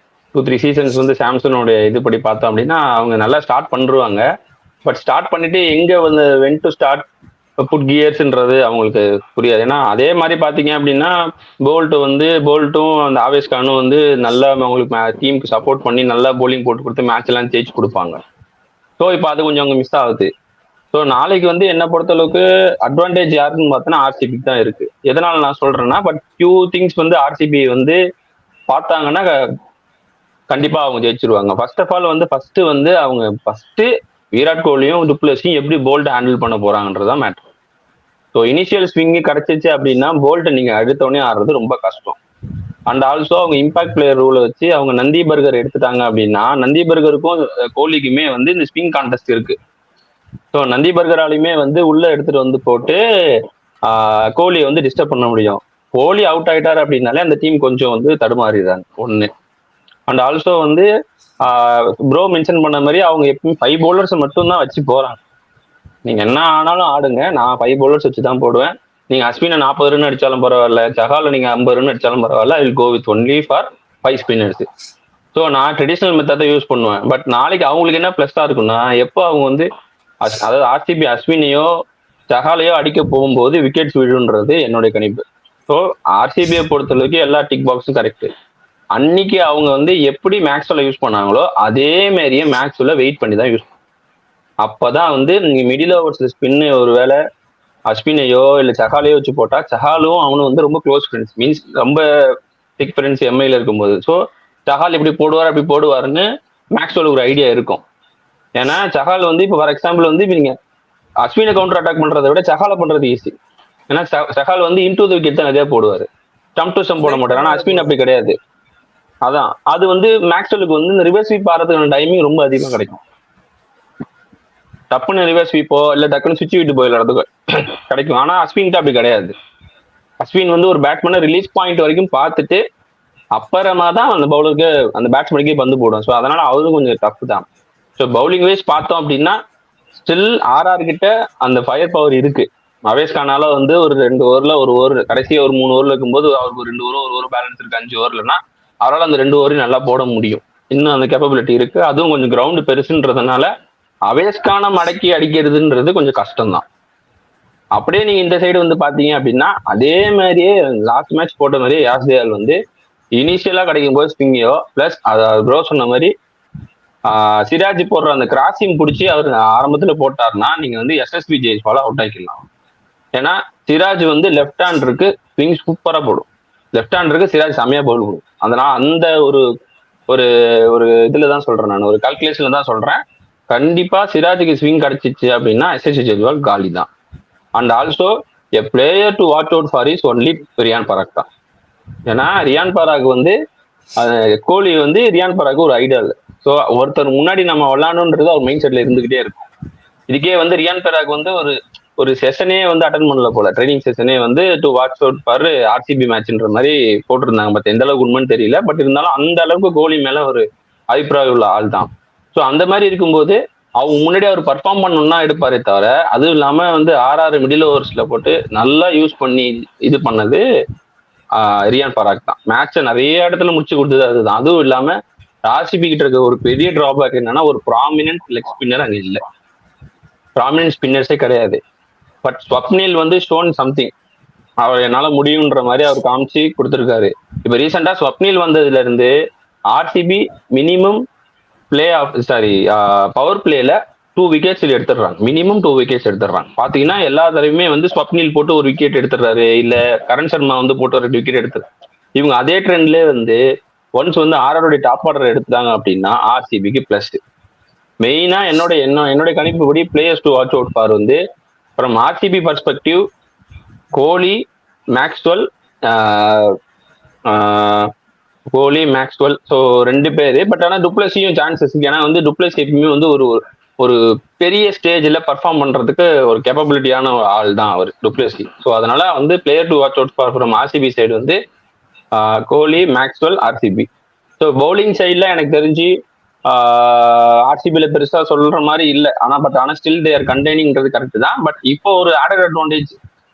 2-3 சீசன்ஸ் வந்து சாம்சனோட இதுபடி பார்த்தோம் அப்படின்னா அவங்க நல்லா ஸ்டார்ட் பண்ணிருவாங்க. பட் ஸ்டார்ட் பண்ணிட்டு எங்க வந்து வென் டு ஸ்டார்ட் புட் கியர்ஸ்ன்றது அவங்களுக்கு புரியாது. ஏன்னா அதே மாதிரி பார்த்தீங்க அப்படின்னா போல்ட்டும் அந்த ஆவேஸ் கானும் வந்து நல்லா அவங்களுக்கு டீமுக்கு சப்போர்ட் பண்ணி நல்லா போலிங் போட்டு கொடுத்து மேட்ச் எல்லாம் ஜெயிச்சு கொடுப்பாங்க. ஸோ இப்போ அது கொஞ்சம் அவங்க மிஸ் ஆகுது. ஸோ நாளைக்கு வந்து என்ன பொறுத்தளவுக்கு அட்வான்டேஜ் யாருக்குன்னு பார்த்தோன்னா ஆர்சிபிக்கு தான் இருக்கு. எதனால நான் சொல்றேன்னா, பட் ஃபியூ திங்ஸ் வந்து ஆர்சிபி வந்து பார்த்தாங்கன்னா கண்டிப்பா அவங்க ஜெயிச்சிருவாங்க. ஃபர்ஸ்ட் ஆஃப் ஆல் வந்து ஃபர்ஸ்ட் விராட் கோலியும் டுப்ளஸையும் எப்படி போல்ட் ஹேண்டில் பண்ண போறாங்கன்றதான் மேட்டர். ஸோ இனிஷியல் ஸ்விங்கு கிடைச்சிச்சு அப்படின்னா போல்ட்டை நீங்க அடுத்தவொடனே ஆடுறது ரொம்ப கஷ்டம். அண்ட் ஆல்சோ அவங்க இம்பாக்ட் பிளேயர் ரூலை வச்சு அவங்க நந்தி பர்கர் எடுத்துட்டாங்க அப்படின்னா நந்தி பர்கருக்கும் கோலிக்குமே வந்து இந்த ஸ்விங் கான்டெஸ்ட் இருக்கு. ஸோ நந்தி பர்கராலையுமே வந்து உள்ள எடுத்துட்டு வந்து போட்டு கோலியை வந்து டிஸ்டர்ப் பண்ண முடியும். கோலி அவுட் ஆயிட்டாரு அப்படின்னாலே அந்த டீம் கொஞ்சம் வந்து தடுமாறிடுறாங்க ஒன்று. அண்ட் ஆல்சோ வந்து ப்ரோ மென்ஷன் பண்ண மாதிரி அவங்க எப்பயும் 5 பவுலர்ஸ் மட்டும்தான் வச்சு போறாங்க. நீங்க என்ன ஆனாலும் ஆடுங்க, நான் 5 பவுலர்ஸ் வச்சு தான் போடுவேன். நீங்க அஸ்வினை 40 ரன் அடிச்சாலும் பரவாயில்ல, சஹால நீங்க 50 ரன் அடிச்சாலும் பரவாயில்ல, I will go with only four 5 spinners. So நான் ட்ரெடிஷ்னல் மெத்தட் தான் யூஸ் பண்ணுவேன். பட் நாளைக்கு அவங்களுக்கு என்ன ப்ளஸ்ஸாக இருக்குன்னா, எப்போ அவங்க வந்து அதாவது ஆர்சிபி அஸ்வினையோ சஹாலையோ அடிக்க போகும்போது விக்கெட்ஸ் விழுன்றது என்னுடைய கணிப்பு. ஸோ ஆர்சிபியை பொறுத்தளவுக்கு எல்லா டிக் பாக்ஸும் கரெக்ட். அன்னைக்கு அவங்க வந்து எப்படி மேக்ஸ்வெல்ல யூஸ் பண்ணாங்களோ அதே மாதிரியே மேக்ஸ்வெல்ல வெயிட் பண்ணி தான் யூஸ் பண்ணாங்க. அப்பதான் வந்து நீங்க மிடில் ஓவர்ஸ்ல ஸ்பின்னு ஒரு வேளை அஸ்வினையோ இல்லை சஹாலையோ வச்சு போட்டா சஹாலும் அவனும் வந்து ரொம்ப க்ளோஸ் ஃப்ரெண்ட்ஸ், மீன்ஸ் ரொம்ப திக் ஃப்ரெண்ட்ஸ் எம்ஐல இருக்கும்போது. ஸோ சஹால் இப்படி போடுவார் அப்படி போடுவாருன்னு மேக்ஸ்வெல் ஒரு ஐடியா இருக்கும். ஏன்னா சஹால் வந்து இப்போ ஃபார் எக்ஸாம்பிள் வந்து இப்போ நீங்க அஸ்வினை கவுண்டர் அட்டாக் பண்றதை விட சஹாலை பண்றது ஈஸி. ஏன்னா சஹால் வந்து இன்டூ த விக்கெட் தான் நிறைய போடுவாரு, ஸ்டம்ப் டு ஸ்டம்ப் போட மாட்டார். ஆனா அஸ்வின் அப்படி கிடையாது. அதான் அது வந்து மேக்ஸ்வெலுக்கு வந்து இந்த ரிவர்ஸ் ஸ்வீப் ஆறதுக்கான டைமிங் ரொம்ப அதிகமாக கிடைக்கும். டப்புன்னு ரிவர்ஸ் ஸ்வீப்போ இல்லை டக்குன்னு சுவிட்ச் விட்டு போயிடுறதுக்கு கிடைக்கும். ஆனா அஸ்வின்கிட்ட அப்படி கிடையாது. அஸ்வின் வந்து ஒரு பேட்ஸ்மேனை ரிலீஸ் பாயிண்ட் வரைக்கும் பார்த்துட்டு அப்புறமா தான் அந்த பவுலருக்கு அந்த பேட்ஸ்மேனுக்கே பந்து போடும். ஸோ அதனால அவரும் கொஞ்சம் டஃப் தான். ஸோ பவுலிங் வைஸ் பார்த்தோம் அப்படின்னா ஸ்டில் ஆர்ஆர் கிட்ட அந்த ஃபயர் பவர் இருக்கு. மவேஷ் கானால வந்து ஒரு 2 ஓவர்ல ஒரு ஓவர் கடைசியாக ஒரு 3 ஓவர்ல இருக்கும்போது அவருக்கு 2 ஓவர் ஒரு ஓவர் பேலன்ஸ் இருக்கு 5 ஓவர்லன்னா அவரால் அந்த 2 ஓவரையும் நல்லா போட முடியும். இன்னும் அந்த கேப்பபிலிட்டி இருக்கு. அதுவும் கொஞ்சம் கிரவுண்டு பெருசுன்றதுனால அவேஸ்கான மடக்கி அடிக்கிறதுன்றது கொஞ்சம் கஷ்டம்தான். அப்படியே நீங்க இந்த சைடு வந்து பாத்தீங்க அப்படின்னா அதே மாதிரியே லாஸ்ட் மேட்ச் போட்ட மாதிரியே யாஸ் தயால் வந்து இனிஷியலா கிடைக்கும் போது ஸ்பிங்கியோ பிளஸ் ப்ரோ சொன்ன மாதிரி சிராஜ் போடுற அந்த கிராசிங் பிடிச்சி அவர் ஆரம்பத்துல போட்டாருன்னா நீங்க வந்து எஸ்எஸ்பி ஜெய்ஸ்வால அவுட் ஆக்கிடலாம். ஏன்னா சிராஜ் வந்து லெஃப்ட் ஹேண்டருக்கு ஸ்விங் சூப்பரா போடும். லெஃப்ட் ஹேண்டருக்கு சிராஜ் செமையா பவுல் போடும். அதனால அந்த ஒரு ஒரு ஒரு இதுலதான் சொல்றேன், நான் ஒரு கால்குலேஷன்ல தான் சொல்றேன். கண்டிப்பா சிராஜுக்கு ஸ்விங் கிடைச்சிச்சு அப்படின்னா எஸ்எஸ்பி ஜெய்ஸ்வால் காலி தான். And also a player to watch out for is only Riyan Parag தான். ஏன்னா ரியான் பராக் வந்து கோலி வந்து ரியான் பராக் ஒரு ஐடியா இல்லை. ஸோ ஒருத்தர் முன்னாடி நம்ம விளாடணுன்றது அவர் மைண்ட் செட்ல இருந்துகிட்டே இருக்கும். இதுக்கே வந்து ரியான் பராக் வந்து ஒரு செஷனே வந்து அட்டன் பண்ணல போல, ட்ரைனிங் செஷனே வந்து to watch out for RCB மேட்ச்ன்ற மாதிரி போட்டிருந்தாங்க. பட் எந்த அளவுக்கு உண்மைன்னு தெரியல. பட் இருந்தாலும் அந்த அளவுக்கு கோலி மேல ஒரு அபிப்பிராயம் உள்ள ஆள் தான். ஸோ அந்த மாதிரி இருக்கும்போது அவங்க முன்னாடி அவர் பர்ஃபார்ம் பண்ணணும்னா எடுப்பாரே தவிர, அதுவும் இல்லாம வந்து 6 மிடில் ஓவர்ஸ்ல போட்டு நல்லா யூஸ் பண்ணி இது பண்ணது ரியான் பராக் தான். மேட்சை நிறைய இடத்துல முடிச்சு கொடுத்தது அதுதான். அதுவும் இல்லாம ஆர்சிபி கிட்ட இருக்க ஒரு பெரிய டிராபேக் என்னன்னா ஒரு ப்ராமினன்ட் லெக் ஸ்பின்னர் அங்க இல்லை. ப்ராமினன்ட் ஸ்பின்னர்ஸே கிடையாது. பட் ஸ்வப்னில் வந்து ஷோன் சம்திங், அவர் என்னால முடியுன்ற மாதிரி அவர் காமிச்சு கொடுத்துருக்காரு. இப்ப ரீசெண்டா ஸ்வப்னில் வந்ததுல இருந்து ஆர்சிபி மினிமம் பவர் பிளேல 2 விக்கெட்ஸ் எடுத்துடுறாங்க. மினிமம் 2 விக்கெட்ஸ் எடுத்துடுறாங்க. பாத்தீங்கன்னா எல்லா தடவையுமே வந்து ஸ்வப்னில் போட்டு ஒரு விக்கெட் எடுத்துடுறாரு, இல்ல கரண் சர்மா வந்து போட்டு ஒரு 2 விக்கெட் எடுத்துறாரு. இவங்க அதே ட்ரெண்ட்லேயே வந்து ஒன்ஸ் வந்து ஆர்ஆருடைய டாப் ஆர்டர் எடுத்துட்டாங்க அப்படின்னா ஆர்சிபிக்கு பிளஸ். மெயினா என்னோட கணிப்புப்படி players to watch out for வந்து from RCB perspective Kohli, Maxwell, so 2 பேரு. பட் ஆனால் டுப்ளஸியும் சான்சஸ். ஏன்னா வந்து டுப்ளஸி எப்பயுமே வந்து ஒரு பெரிய ஸ்டேஜ்ல பர்ஃபார்ம் பண்றதுக்கு ஒரு கேப்பபிலிட்டியான ஆள் தான் அவர் டுப்ளஸி. ஸோ அதனால வந்து player to watch out for from RCB side வந்து கோலி, மேக்ஸ்வெல், ஆர்சிபி. ஸோ பவுலிங் சைட்ல எனக்கு தெரிஞ்சு ஆர்சிபியில பெருசா சொல்ற மாதிரி இல்லை. ஆனா ஸ்டில் தேர் கண்டெய்னிங்கிறது கரெக்ட் தான். பட் இப்போ ஒரு ஆடட் அட்வான்டேஜ்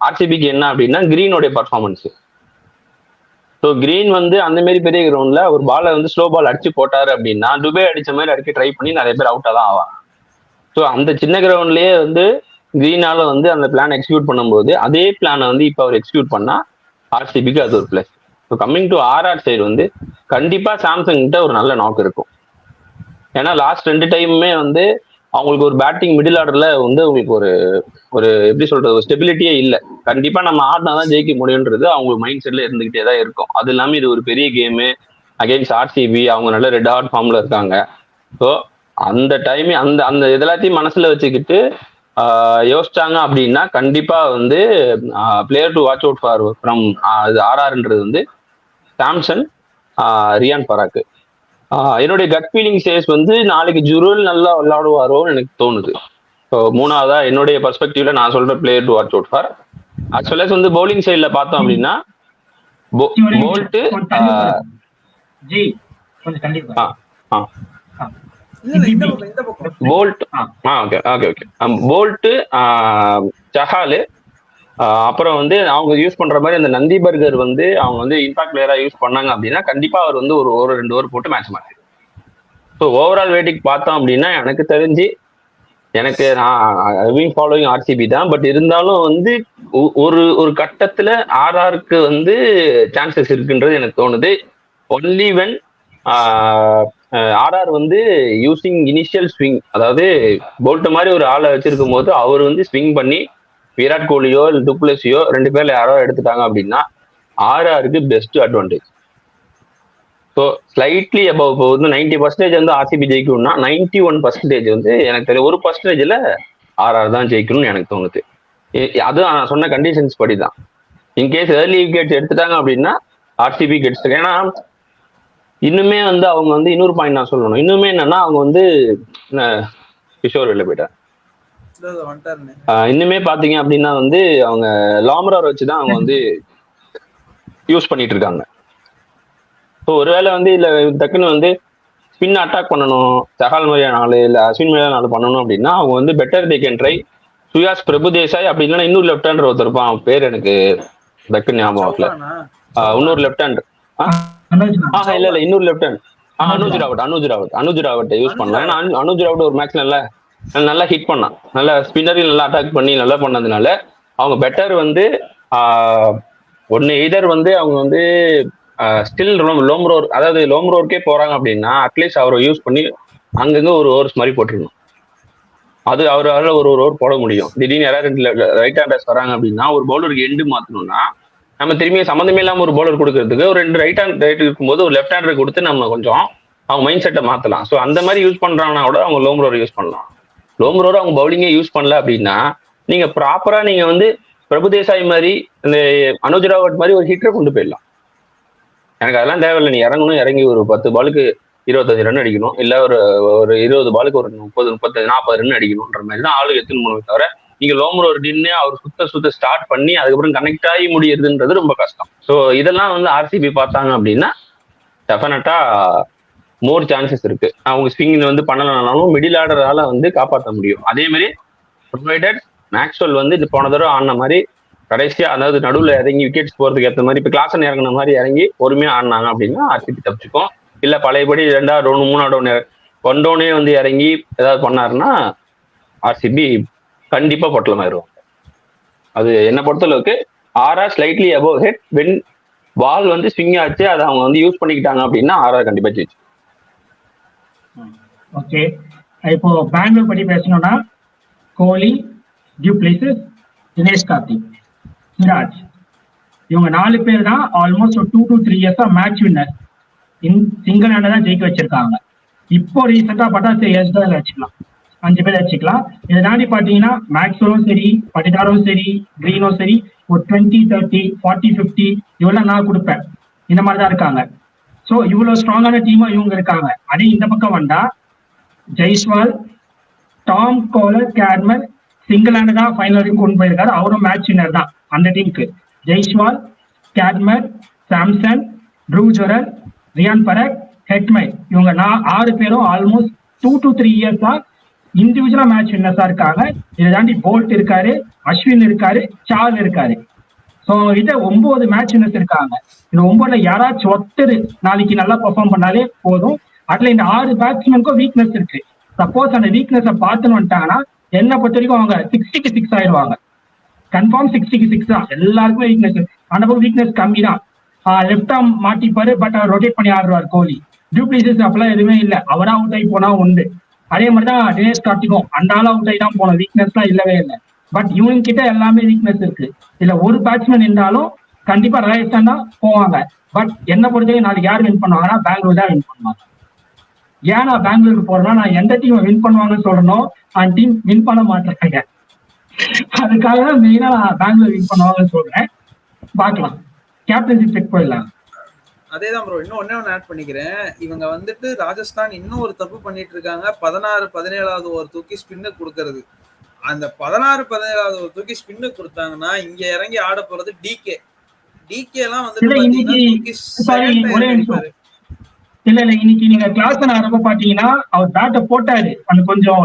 ஆர்சிபிக்கு என்ன அப்படின்னா கிரீனோடைய பர்ஃபார்மன்ஸ். ஸோ கிரீன் வந்து அந்த மாதிரி பெரிய கிரவுண்ட்ல ஒரு பாலை வந்து ஸ்லோ பால் அடிச்சு போட்டாரு அப்படின்னா துபே அடிச்ச மாதிரி அடிக்க ட்ரை பண்ணி நிறைய பேர் அவுட்டா தான் ஆவாங்க. ஸோ அந்த சின்ன கிரவுண்ட்லயே வந்து கிரீனால வந்து அந்த பிளான் எக்ஸிக்யூட் பண்ணும்போது அதே பிளானை வந்து இப்போ அவர் எக்ஸிக்யூட் பண்ணா ஆர்சிபிக்கு அது ஒரு plus. So coming to RR side வந்து கண்டிப்பா சாம்சங் கிட்ட ஒரு நல்ல நாக் இருக்கும். ஏன்னா லாஸ்ட் 2 டைமுமே வந்து அவங்களுக்கு ஒரு பேட்டிங் மிடில் ஆர்டர்ல வந்து உங்களுக்கு ஒரு எப்படி சொல்றது ஒரு ஸ்டெபிலிட்டியே இல்லை. கண்டிப்பா நம்ம ஆடினாதான் ஜெயிக்க முடியுன்றது அவங்களுக்கு மைண்ட் செட்ல இருந்துகிட்டே தான் இருக்கும். அது இல்லாம இது ஒரு பெரிய கேமு அகெயின்ஸ்ட் ஆர்சிபி, அவங்க நல்ல ரெட் ஹாட் ஃபார்ம்ல இருக்காங்க. ஸோ அந்த டைம் அந்த இதெல்லாத்தையும் மனசுல வச்சுக்கிட்டு யோசிச்சாங்க அப்படின்னா கண்டிப்பா வந்து player to watch out for from ஆர்ஆர்ன்றது வந்து சாம்சன், ரியான் பராக். என்னுடைய கட் ஃபீலிங் சேஸ் வந்து நாளைக்கு ஜுரூல் நல்லா விளையாடுவாரோன்னு எனக்கு தோணுது. ஸோ 3வதா என்னுடைய பர்ஸ்பெக்டிவ்ல நான் சொல்ற player to watch out for. as well as வந்து பவுலிங் சைட்ல பார்த்தோம் அப்படின்னா போல்ட் போல்ட் சஹால், அப்புறம் வந்து அவங்க யூஸ் பண்ற மாதிரி அந்த நந்தி பர்கர் வந்து அவங்க வந்து இம்பாக்ட் பிளேயரா யூஸ் பண்ணாங்க அப்படின்னா கண்டிப்பா அவர் வந்து ஒரு 2 ஓவர் போட்டு மேட்ச் மாட்டார். ஸோ ஓவரால் வெயிட்டிங் பார்த்தோம் அப்படின்னா எனக்கு தெரிஞ்சு எனக்கு நான் ஃபாலோயிங் ஆர்சிபி தான். பட் இருந்தாலும் வந்து ஒரு கட்டத்துல ஆர்ஆருக்கு வந்து சான்சஸ் இருக்குன்றது எனக்கு தோணுது. ஒன்லி வென் ஆர்ஆர் வந்து யூசிங் இனிஷியல் ஸ்விங், அதாவது போல்ட் மாதிரி ஒரு ஆளை வச்சிருக்கும் போது அவர் வந்து ஸ்விங் பண்ணி விராட் கோலியோ இல்லை டுப்ளஸியோ 2 பேர்ல யாரோ எடுத்துட்டாங்க அப்படின்னா ஆர்ஆருக்கு best advantage. So slightly above இப்போ வந்து 90% வந்து ஆர்சிபி ஜெயிக்கணும்னா 91% வந்து எனக்கு தெரியும் 1%ல ஆர்ஆர் தான் ஜெயிக்கணும்னு எனக்கு தோணுது. அது நான் சொன்ன கண்டிஷன்ஸ் படி தான். இன்கேஸ் ஏர்லி விக்கெட்ஸ் எடுத்துட்டாங்க அப்படின்னா ஆர்சிபி கெட்ஸ். ஏன்னா இன்னுமே வந்து அவங்க வந்து இன்னொரு பாயிண்ட் நான் சொல்லணும். இன்னுமே என்னன்னா அவங்க வந்து கிஷோர் வெளில போயிட்டார். இன்னுமே பாத்தீங்க அப்படின்னா வந்து அவங்க லாம்ரார் வச்சுதான் அவங்க வந்து யூஸ் பண்ணிட்டு இருக்காங்க. ஸோ ஒருவேளை வந்து இல்ல டக்குன்னு வந்து ஸ்பின் அட்டாக் பண்ணணும், சஹால் மாதிரியான நாள் இல்ல அஸ்வின் மாதிரியான நாள் பண்ணணும் அப்படின்னா அவங்க வந்து better they can try Suyash Prabhudessai. அப்படி இல்லைன்னா இன்னொரு லெஃப்ட் ஹேண்டர் ஒருத்தர் இருப்பான், அவன் பேர் எனக்கு டக்குன்னு ஞாபகம் வரல. இன்னொரு லெஃப்ட் ஹேண்டர் இல்ல இன்னொரு லெஃப்ட் ஹேண்ட் அனுஜ் ராவட் யூஸ் பண்ணலாம். ஏன்னா அனுஜ் ராவட் ஒரு மேட்ச் நல்லா ஹிட் பண்ணான், நல்லா ஸ்பின்னரில் நல்லா அட்டாக் பண்ணி நல்லா பண்ணதுனால அவங்க பெட்டர் வந்து ஒன்னு எய்தர் வந்து அவங்க வந்து ஸ்டில் லோம்ரோர், அதாவது லோம்ரோருக்கே போறாங்க அப்படின்னா அட்லீஸ்ட் அவரை யூஸ் பண்ணி அங்கங்க ஒரு ஓவர்ஸ் மாதிரி போட்டுருணும். அது அவரால் ஒரு ஓவர் போட முடியும். திடீர்னு யாராவது ரைட் ஹேண்டர்ஸ் வராங்க அப்படின்னா ஒரு பவுலருக்கு எண்டு மாத்தணும்னா நம்ம திரும்பி சம்மந்தமே இல்லாம ஒரு பவுலர் கொடுக்கறதுக்கு ஒரு 2 ரைட் இருக்கும்போது ஒரு லெஃப்ட் ஹேண்டர் கொடுத்து நம்ம கொஞ்சம் அவங்க மைண்ட் செட்டை மாத்தலாம். ஸோ அந்த மாதிரி யூஸ் பண்றாங்கன்னா கூட அவங்க லோம்ரோர் யூஸ் பண்ணலாம். லோம்ரோர் அவங்க பவுலிங்கே யூஸ் பண்ணல அப்படின்னா நீங்க ப்ராப்பரா நீங்க வந்து பிரபுதேசாய் மாதிரி இந்த அனுஜ் ராவட் மாதிரி ஒரு ஹிட்டரை கொண்டு போயிடலாம். எனக்கு அதெல்லாம் தேவையில்லை. நீ இறங்கி ஒரு 10 பாலுக்கு 25 ரன் அடிக்கணும், இல்ல ஒரு 20 பாலுக்கு ஒரு 30, 35, 40 ரன் அடிக்கணும்ன்ற மாதிரி தான் ஆளுக்கு எத்தனை மூணு தவிர நீங்க லோம்ரோர் நின்று அவர் சுத்த ஸ்டார்ட் பண்ணி அதுக்கப்புறம் கனெக்ட் ஆகி முடியுதுன்றது ரொம்ப கஷ்டம். ஸோ இதெல்லாம் வந்து ஆர்சிபி பார்த்தாங்க அப்படின்னா டெஃபினட்டா மோர் சான்சஸ் இருக்கு. அவங்க ஸ்விங் வந்து பண்ணலனாலும் மிடில் ஆர்டரால வந்து காப்பாற்ற முடியும். அதே மாதிரி ப்ரொவைடட் மேக்ஸ்வெல் வந்து இது போன தடவை ஆடின மாதிரி கடைசியா, அதாவது நடுவில் இறங்கி விக்கெட்ஸ் போறதுக்கு ஏற்ற மாதிரி இப்போ கிளாசன் இறங்கின மாதிரி இறங்கி பொறுமையா ஆடினாங்க அப்படின்னா ஆர்சிபி தப்பிச்சுக்கும். இல்ல பழையபடி 2வது ரவுண்ட் 3வது ரவுண்ட் ஒன்டோனே வந்து இறங்கி ஏதாவது பண்ணாருன்னா ஆர்சிபி கண்டிப்பா பொட்டலமாயிருவாங்க. அது என்ன பொறுத்தளவுக்கு RR slightly above head when ball வந்து ஸ்விங் ஆச்சு, அதை அவங்க வந்து யூஸ் பண்ணிக்கிட்டாங்க அப்படின்னா ஆர்ஆர் கண்டிப்பா ஜெயிச்சு. ஓகே, இப்போ பெங்களூர் பத்தி பேசணும்னா கோலி, டியூப்ளேசிஸ், தினேஷ் கார்த்திக், சிராஜ், இவங்க 4 பேர் தான் ஆல்மோஸ்ட் ஒரு 2 to 3 இயர்ஸா மேட்ச் வின்னர் சிங்கிள் ஹேண்டா தான் ஜெயிக்க வச்சிருக்காங்க. இப்போ ரீசெண்டா பார்த்தா எஸ் தான் வச்சுக்கலாம், 5 பேர் வச்சுக்கலாம். இதை தாண்டி பாத்தீங்கன்னா மேக்ஸ்வெலும் சரி, பட்டிதாரும் சரி, கிரீனும் சரி, ஒரு 20, 30, 40, 50 இவ்வளவு நான் கொடுப்பேன். இந்த மாதிரிதான் இருக்காங்க. ஸோ இவ்வளவு ஸ்ட்ராங்கான டீமா இவங்க இருக்காங்க. அதே இந்த பக்கம் வந்தா Jaiswal, Tom Kohler, Cadmore single hand தான் ஃபைனல் வரைக்கும் கொண்டு போயிருக்காரு. அவரும் மேட்ச் வின்னர் தான் அந்த டீமுக்கு. ஜெய்ஸ்வால், கேட்மன், சாம்சன், ட்ரூ ஜொரல், ரியான் பரக், ஹெட்மை, இவங்க 6 பேரும் ஆல்மோஸ்ட் 2 to 3 இயர்ஸ் தான் இண்டிவிஜுவலா மேட்ச் வின்னர்ஸா இருக்காங்க. இதை தாண்டி போல்ட் இருக்காரு, அஸ்வின் இருக்காரு, சால் இருக்காரு. ஸோ இதை 9 மேட்ச் வின்னர்ஸ் இருக்காங்க. இந்த 9ல யாராச்சும் ஒருத்தர் நாளைக்கு நல்லா பெர்ஃபார்ம் பண்ணாலே போதும். அதுல இந்த 6 பேட்ஸ்மேனுக்கும் வீக்னஸ் இருக்கு. சப்போஸ் அந்த வீக்னஸை பார்த்துன்னு வந்துட்டாங்கன்னா என்ன பொறுத்த வரைக்கும் அவங்க 60க்கு 6 ஆயிடுவாங்க. கன்ஃபார்ம் 60க்கு 6 தான். எல்லாருக்குமே வீக்னஸ். அந்த பக்கம் வீக்னஸ் கம்மி தான். லெஃப்ட் ஆர்ம் மாட்டிப்பாரு, பட் அவர் ரொட்டேட் பண்ணி ஆடுவார் கோலி. டியூப்ளேசிஸ் அப்பெல்லாம் எதுவுமே இல்லை, அவரா அவுட் ஆகி போனா உண்டு. அதே மாதிரிதான் தினேஷ் கார்த்திக்கும் அந்த ஆளா அவுட் ஆகி தான் போனோம். வீக்னஸ் எல்லாம் இல்லவே இல்லை. பட் இவங்க கிட்ட எல்லாமே வீக்னஸ் இருக்கு. இதுல ஒரு பேட்ஸ்மேன் இருந்தாலும் கண்டிப்பா ராஜஸ்தான் தான் போவாங்க. பட் என்ன பொறுத்தவரைக்கும் நாளைக்கு யார் வின் பண்ணுவாங்கன்னா பெங்களூர் தான் வின் பண்ணுவாங்க. ஏன் நான் பெங்களூருக்கு போறேன்னா, நான் எந்த டீம் வின் பண்ணுவாங்கன்னு சொல்லணும், அந்த டீம் வின் பண்ண மாட்டாங்க. அதுக்காக தான் மெயினா நான் பெங்களூர் வின் பண்ணுவாங்கன்னு சொல்றேன். பார்க்கலாம், கேப்டன்சி செக் போயிடலாம். அதேதான் ப்ரோ, இன்னும் ஒன்னு ஆட் பண்ணிக்கிறேன். இவங்க வந்துட்டு ராஜஸ்தான் இன்னும் ஒரு தப்பு பண்ணிட்டு இருக்காங்க. 16, 17வது ஒரு தூக்கி ஸ்பின்னு கொடுக்கறது. அந்த 16, 17வது ஒரு தூக்கி ஸ்பின்னு கொடுத்தாங்கன்னா இங்க இறங்கி ஆட போறது டிகே எல்லாம் வந்து இல்ல இன்னைக்கு நீங்க கிளாஸ் ஆரம்ப பாத்தீங்கன்னா அவர் பேட்டை போட்டாரு, அது கொஞ்சம்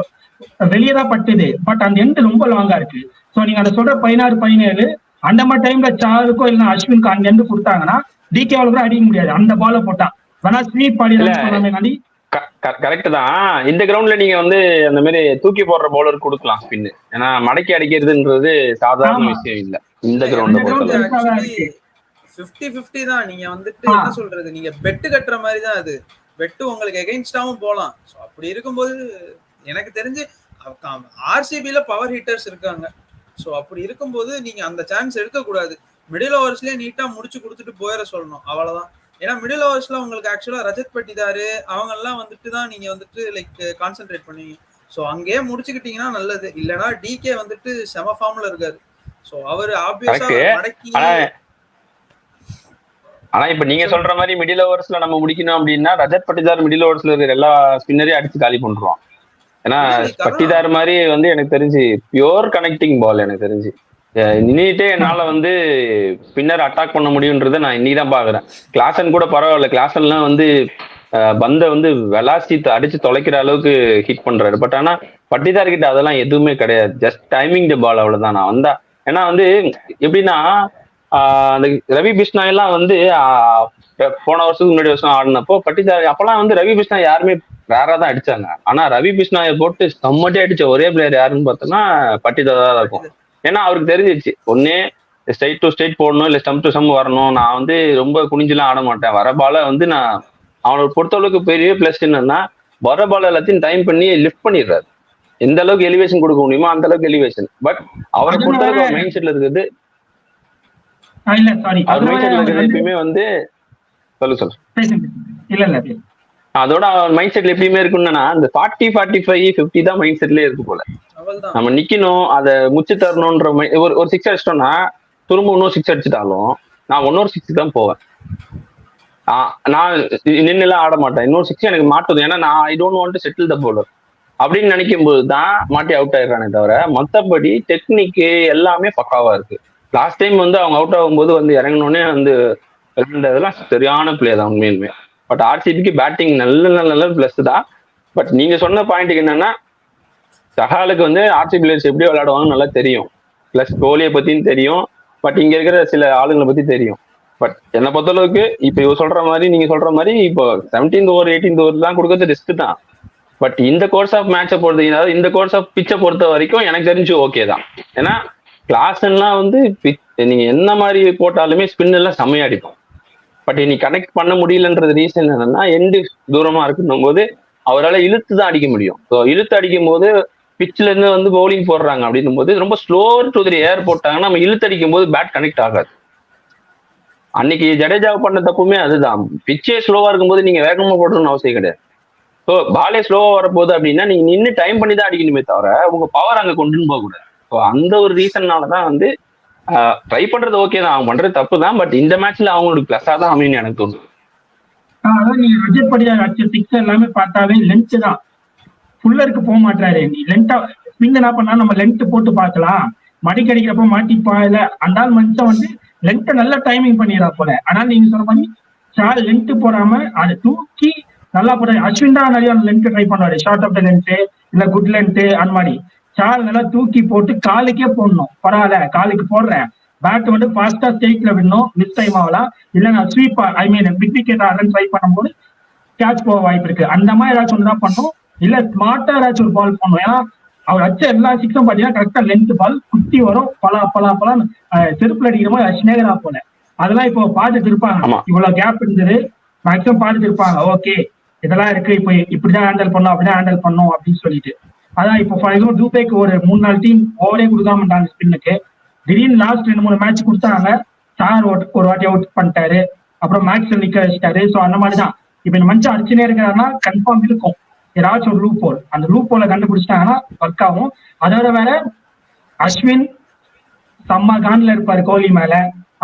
வெளியே தான் பட்டுது. பட் அந்த எண்ட் ரொம்ப லாங்கா இருக்கு. சோ நீங்க அதை சொல்ற 16, 17 அந்த மாதிரி டைம்ல சாருக்கோ இல்ல அஸ்வினுக்கு அங்க இருந்து கொடுத்தாங்கன்னா டிகேவால கூட அடிக்க முடியாது. அந்த பால போட்டா வேணா ஸ்வீப் ஆடி கரெக்ட் தான். இந்த கிரவுண்ட்ல நீங்க வந்து அந்த மாதிரி தூக்கி போடுற பவுலர் கொடுக்கலாம் ஸ்பின். ஏன்னா மடக்கி அடிக்கிறதுன்றது சாதாரண விஷயம் இல்ல இந்த கிரவுண்ட பொறுத்தவரை. 50-50 தான். நீங்க வந்துட்டு என்ன சொல்றது, நீங்க பெட்டு கட்டுற மாதிரி தான் அது. பெட்டு உங்களுக்கு எகைன்ஸ்டாவும் போலாம். அப்படி இருக்கும்போது எனக்கு தெரிஞ்சு ஆர்சிபில பவர் ஹிட்டர்ஸ் இருக்காங்க. ஸோ அப்படி இருக்கும்போது நீங்க அந்த சான்ஸ் எடுக்கக்கூடாது. மிடில் ஓவர்ஸ்லயே நீட்டா முடிச்சு கொடுத்துட்டு போயிட சொல்லணும், அவ்வளவுதான். ஏன்னா மிடில் ஓவர்ஸ்ல உங்களுக்கு ஆக்சுவலா ரஜத் பட்டிதாரு அவங்க எல்லாம் வந்துட்டு தான் நீங்க வந்துட்டு லைக் கான்சென்ட்ரேட் பண்ணுவீங்க. ஸோ அங்கேயே முடிச்சுக்கிட்டீங்கன்னா நல்லது. இல்லைன்னா டிகே வந்துட்டு செம ஃபார்ம்ல இருக்காரு. ஸோ அவரு ஆப்வியஸா மடக்கி. ஆனா இப்ப நீங்க சொல்ற மாதிரி மிடில் ஓவர்ஸ்ல நம்ம முடிக்கணும் அப்படின்னா ரஜத் பட்டிதார் மிடில் ஓவர்ஸ்ல இருக்கிற எல்லா ஸ்பின்னரையும் அடிச்சு காலி பண்றோம். ஏன்னா பட்டிதார் மாதிரி வந்து எனக்கு தெரிஞ்சு பியோர் கனெக்டிங் பால். எனக்கு தெரிஞ்சு இன்னிட்டே என்னால வந்து ஸ்பின்னர் அட்டாக் பண்ண முடியும்ன்றத நான் இன்னைக்குதான் பாக்குறேன். கிளாசன் கூட பரவாயில்ல, கிளாசன்லாம் வந்து பந்தை வந்து வெலாசிட்டி அடிச்சு தொலைக்கிற அளவுக்கு ஹிட் பண்றாரு. பட் ஆனா பட்டிதார் கிட்ட அதெல்லாம் எதுவுமே கிடையாது. ஜஸ்ட் டைமிங் த பால், அவ்வளவுதான். நான் வந்தா ஏன்னா வந்து எப்படின்னா அந்த ரவி பிஷ்ணா எல்லாம் வந்து போன வருஷத்துக்கு முன்னாடி வருஷம் ஆடினப்போ பட்டிதார் அப்பெல்லாம் வந்து ரவி பிஷ்ணா யாருமே ரேரா தான் அடிச்சாங்க. ஆனா ரவி பிஷ்ணாயை போட்டு செம்மட்டி அடிச்ச ஒரே பிளேயர் யாருன்னு பார்த்தோம்னா பட்டிதாரா தான் இருக்கும். ஏன்னா அவருக்கு தெரிஞ்சிச்சு, ஒன்னே ஸ்ட்ரைட் டு ஸ்ட்ரைட் போடணும், இல்ல ஸ்டம்ப் டு ஸ்டம் வரணும். நான் வந்து ரொம்ப குனிஞ்செல்லாம் ஆட மாட்டேன். வர பால வந்து நான் அவனை பொறுத்தளவுக்கு பெரிய பிளஸ் என்னன்னா வர பால எல்லாத்தையும் டைம் பண்ணி லிஃப்ட் பண்ணிடுறாரு. எந்த அளவுக்கு எலிவேஷன் கொடுக்க முடியுமோ அந்த அளவுக்கு எலிவேஷன். பட் அவரை பொறுத்தளவுக்கு மைண்ட் செட்ல இருக்குது எப்பயுமே வந்து அதோட மைண்ட் செட்ல எப்பயுமே இருக்குன்னா அந்த 40, 45, 50 தான் மைண்ட் செட்லயே இருக்கு போல. நம்ம நிக்கணும், அதை முச்சு தரணும்ன்ற ஒரு 6 அடிச்சிட்டோம்னா திரும்ப இன்னொரு 6 அடிச்சுட்டாலும் நான் இன்னொரு 6 தான் போவேன். நான் நின்று எல்லாம் ஆட மாட்டேன். இன்னொரு 6 எனக்கு மாட்டுது. ஏன்னா நான் I don't want to settle the bowler அப்படின்னு நினைக்கும் போது தான் மாட்டி அவுட் ஆயிடுறானே தவிர மற்றபடி டெக்னிக்கு எல்லாமே பக்காவா இருக்கு. லாஸ்ட் டைம் வந்து அவங்க அவுட் ஆகும்போது வந்து இறங்கினோடனே வந்து விளையாண்டதெல்லாம் சரியான பிளே தான் உண்மையுமே. பட் ஆர்சிபிக்கு பேட்டிங் நல்ல பிளஸ் தான். பட் நீங்க சொன்ன பாயிண்ட்டுக்கு என்னன்னா சஹாலுக்கு வந்து ஆர்சிபி பிளேயர்ஸ் எப்படி விளையாடுவாங்கன்னு நல்லா தெரியும். பிளஸ் கோலியை பத்தியும் தெரியும். பட் இங்க இருக்கிற சில ஆளுங்களை பத்தி தெரியும். பட் என்னை பொறுத்தளவுக்கு இப்ப இவ சொல்ற மாதிரி நீங்க சொல்ற மாதிரி இப்போ 17th ஓவர் 18th ஓவர் தான் கொடுக்கறது ரிஸ்க் தான். பட் இந்த கோர்ஸ் ஆஃப் மேட்சை பொறுத்த, அதாவது இந்த கோர்ஸ் ஆஃப் பிச்சை பொறுத்த வரைக்கும் எனக்கு தெரிஞ்சு ஓகே தான். ஏன்னா கிளாஸ்லாம் வந்து நீங்க என்ன மாதிரி போட்டாலுமே ஸ்பின் எல்லாம் செம்மையா அடிப்போம். பட் நீ கனெக்ட் பண்ண முடியலன்றது ரீசன் என்னன்னா எண்டு தூரமா இருக்குன்னும் போது அவரால் இழுத்து தான் அடிக்க முடியும். ஸோ இழுத்து அடிக்கும் போது பிச்சில இருந்து வந்து பவுலிங் போடுறாங்க அப்படின்னும் போது ரொம்ப ஸ்லோவர் டு தி ஏர் போட்டாங்கன்னா நம்ம இழுத்து அடிக்கும் போது பேட் கனெக்ட் ஆகாது. அன்னைக்கு ஜடேஜா பண்ண தப்புமே அதுதான். பிச்சே ஸ்லோவா இருக்கும்போது நீங்க வேகமா போடணும்னு அவசியம் கிடையாது. ஸோ பாலே ஸ்லோவா வரப்போகுது அப்படின்னா நீங்க நின்று டைம் பண்ணி தான் அடிக்கணுமே தவிர உங்க பவர் அங்க கொண்டுன்னு போக கூடாது. ஸோ அந்த ஒரு ரீசன்னாலதான் வந்து ட்ரை பண்றது ஓகே தான், அவங்க பண்றது தப்பு தான். பட் இந்த மேட்ச்ல அவங்களுக்கு பிளஸ்ஸா தான் அமைன்னு எனக்கு தோணுது. அதான் நீங்க ரஜத் பட்டிதார் அடிச்ச சிக்ஸ் எல்லாமே பார்த்தாவே லென்த் தான். ஃபுல்லருக்கு போக மாட்டாரு. நீ லென்த்தா ஸ்பின் என்ன பண்ணா நம்ம லென்த் போட்டு பார்க்கலாம், மடிக்கு அடிக்கிறப்ப மாட்டிப்பா இல்ல அந்த ஆள் மனுஷன் வந்து லென்த்தை நல்லா டைமிங் பண்ணிடுறா போல. ஆனால் நீங்க சொன்ன மாதிரி சார் லென்த் போடாம அதை தூக்கி நல்லா போட்டாரு. அஸ்வின் தான் நிறைய லென்த் ட்ரை பண்ணுவாரு, ஷார்ட் ஆஃப் த லென்த் இல்ல குட் லென்த் அந்த மாதிரி. சார் நல்லா தூக்கி போட்டு காலுக்கே போடணும், பரவாயில்ல காலுக்கு போடுறேன், பேட் வந்து ஃபாஸ்டா ஸ்டேட்ல விடணும், மிஸ் டைம் ஆகலாம், இல்ல நான் ஸ்வீப் ஐ மீன் பிக் விக்கெட் ஆடுறேன்னு ட்ரை பண்ணும்போது கேட்ச் போக வாய்ப்பு இருக்கு. அந்த மாதிரி ஏதாச்சும் ஒன்று தான் பண்ணும், இல்ல ஸ்மார்ட்டா ஏதாச்சும் ஒரு பால் பண்ணும். ஏன்னா அவர் வச்ச எல்லா சிக்ஸும் பாத்தீங்கன்னா கரெக்டா லென்த் பால் குட்டி வரும், பல செருப்புல அடிக்கிற மாதிரி அஷ்னேகரா போல. அதெல்லாம் இப்போ பார்த்துட்டு இருப்பாங்க, இவ்வளவு கேப் இருந்தது மேக்ஸிமம் பார்த்துட்டு இருப்பாங்க. ஓகே இதெல்லாம் இருக்கு, இப்போ இப்படிதான் ஹேண்டில் பண்ணும் அப்படிதான் ஹேண்டில் பண்ணும் அப்படின்னு சொல்லிட்டு. அதான் இப்போ ஃபார் எக்ஸாம்பிள் டூபேக்கு ஒரு 3-4 டீம் ஓவரே கொடுக்காமட்டாங்க ஸ்பின்னுக்கு. திடீர்னு லாஸ்ட் 2-3 மேட்ச் கொடுத்தாங்க, சார் ஒரு வாட்டி அவுட் பண்ணிட்டாரு, அப்புறம் மேக்ஸ் நிக்க வச்சிட்டாரு. ஸோ அந்த மாதிரிதான் இப்ப இந்த மனுஷன் அடிச்சுனே இருக்கிறாருன்னா கன்ஃபார்ம் இருக்கும் ஏதாச்சும் ஒரு லூப் ஹோல். அந்த லூப் ஹோலை கண்டுபிடிச்சிட்டாங்கன்னா ஒர்க் ஆகும். அதோட வேற அஸ்வின் செம்ம கான்ல இருப்பாரு கோலி மேல,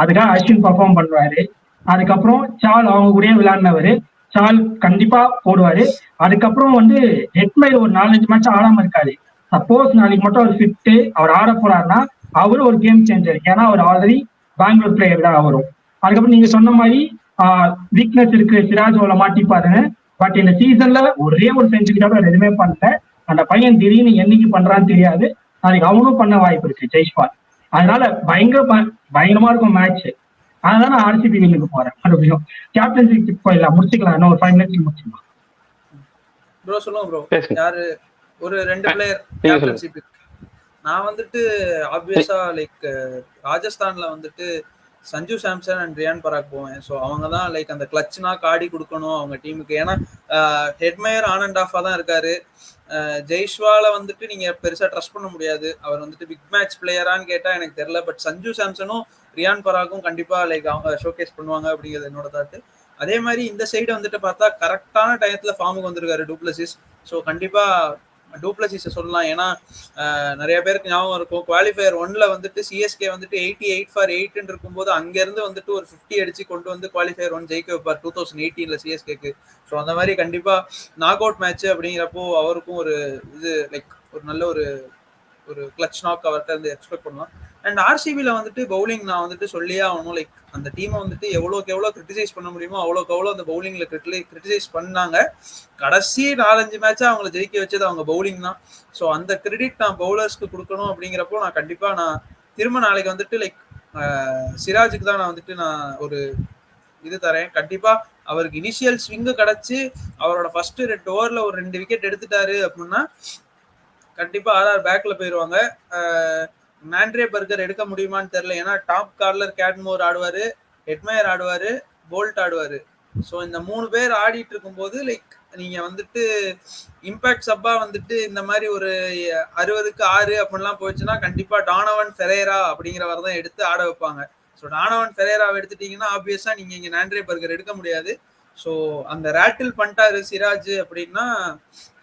அதுக்காக அஸ்வின் பர்ஃபார்ம் பண்ணுவாரு. அதுக்கப்புறம் சால் அவங்க கூட விளையாடினவரு, சால் கண்டிப்பா போடுவாரு. அதுக்கப்புறம் வந்து ஹெட்மைர் ஒரு 4-5 மேட்ச் ஆடாம இருக்காரு. சப்போஸ் நாளைக்கு மட்டும் அவர் ஃபிட்டு அவர் ஆட போறாருன்னா அவரு ஒரு கேம் சேஞ்சர். ஏன்னா அவர் ஆல்ரெடி பெங்களூர் பிளேயர் தான் அவரும். அதுக்கப்புறம் நீங்க சொன்ன மாதிரி வீக்னஸ் இருக்கு, சிராஜ் ஓல மாட்டிப்பாருன்னு. பட் இந்த சீசன்ல ஒரே ஒரு செஞ்சுரி கூட அவர் எதுவுமே பண்ணல. அந்த பையன் திடீர்னு என்னைக்கு பண்றான்னு தெரியாது, நாளைக்கு அவனும் பண்ண வாய்ப்பு இருக்கு ஜெய்ஸ்வால். அதனால பயங்கரமா இருக்கும் மேட்ச். அதனால நான் ஆர்சிபி வின்னுக்கு போறேன். மறுபடியும் கேப்டன்சி போயிடலாம், முடிச்சுக்கலாம். இன்னும் ஒரு 5 minutes முடிச்சுக்கலாம். ப்ரோ சொல்லுங்க ப்ரோ, பேசுங்க. யாரு ஒரு 2 பிளேயர் நீங்க சொல்லுங்க. கேப்டன்ஷிப்? நான் வந்துட்டு ஆப்வியஸா லைக் ராஜஸ்தான்ல வந்துட்டு சஞ்சு சாம்சன் அண்ட் ரியான் பராக் போவேன். ஸோ அவங்க தான் லைக் அந்த கிளச்னா காடி கொடுக்கணும் அவங்க டீமுக்கு. ஏன்னா ஹெட்மேயர் ஆன் அண்ட் ஆஃபாக தான் இருக்காரு. ஜெய்ஷ்வால வந்துட்டு நீங்க பெருசா ட்ரஸ்ட் பண்ண முடியாது. அவர் வந்துட்டு பிக் மேட்ச் பிளேயரான்னு கேட்டா எனக்கு தெரியல. பட் சஞ்சு சாம்சனும் ரியான் பராக்கும் கண்டிப்பா லைக் அவங்க ஷோகேஸ் பண்ணுவாங்க அப்படிங்கிறது என்னோட தாட்டு. அதே மாதிரி இந்த சைடு வந்துட்டு பார்த்தா கரெக்டான டயத்துல ஃபார்முக்கு வந்திருக்காரு டூப்ளசிஸ். ஸோ கண்டிப்பா டூப்ளசிஸை சொல்லலாம். ஏன்னா நிறைய பேருக்கு ஞாபகம் இருக்கும், குவாலிஃபயர் 1ல வந்துட்டு சிஎஸ்கே வந்துட்டு 88 for 8 இருக்கும்போது அங்கேருந்து வந்துட்டு ஒரு 50 அடிச்சு கொண்டு வந்து குவாலிஃபயர் 1 ஜெயிக்க வைப்பார் 2018ல சிஎஸ்கேக்கு. ஸோ அந்த மாதிரி கண்டிப்பா நாக் அவுட் மேட்ச் அப்படிங்கிறப்போ அவருக்கும் ஒரு இது லைக் ஒரு நல்ல ஒரு கிளச் நாக் அவர்கிட்ட இருந்து எக்ஸ்பெக்ட் பண்ணலாம். அண்ட் ஆர்சிபியில் வந்துட்டு பவுலிங் நான் வந்துட்டு சொல்லியே ஆகணும். லைக் அந்த டீமை வந்துட்டு எவ்வளோக்கு எவ்வளோ கிரிட்டிசைஸ் பண்ண முடியுமோ அவ்வளோக்கு எவ்வளோ அந்த பவுலிங்கில் கிரிட்டிசைஸ் பண்ணாங்க. கடைசி 4-5 மேட்சாக அவங்கள ஜெயிக்க வச்சது அவங்க பவுலிங் தான். ஸோ அந்த கிரெடிட் நான் பவுலர்ஸ்க்கு கொடுக்கணும். அப்படிங்கிறப்போ நான் கண்டிப்பாக நான் திரும்ப நாளைக்கு வந்துட்டு லைக் சிராஜுக்கு தான் நான் வந்துட்டு நான் ஒரு இது தரேன். கண்டிப்பாக அவருக்கு இனிஷியல் ஸ்விங்கு கிடச்சி அவரோட ஃபர்ஸ்ட் 2 ஓவரில் ஒரு 2 விக்கெட் எடுத்துட்டாரு அப்படின்னா கண்டிப்பா ஆர்ஆர் பேக்ல போயிருவாங்க. மேண்ட்ரே பர்கர் எடுக்க முடியுமான்னு தெரியல. ஏன்னா டாப் கார்லர் கேட்மோர் ஆடுவாரு, ஹெட்மேயர் ஆடுவாரு, போல்ட் ஆடுவாரு. ஸோ இந்த 3 பேர் ஆடிட்டு இருக்கும்போது லைக் நீங்க வந்துட்டு இம்பாக்ட் சப்பா வந்துட்டு இந்த மாதிரி ஒரு 60க்கு 6 அப்படின்லாம் போயிடுச்சுன்னா கண்டிப்பா டானவன் ஃபெரேரா அப்படிங்கிறவர் தான் எடுத்து ஆட வைப்பாங்க. ஸோ டானவன் ஃபெரேராவை எடுத்துட்டீங்கன்னா ஆப்வியஸா நீங்க இங்க மேண்ட்ரே பர்கர் எடுக்க முடியாது. ஸோ அந்த ரேட்டில் பண்ணிட்டாரு சிராஜ் அப்படின்னா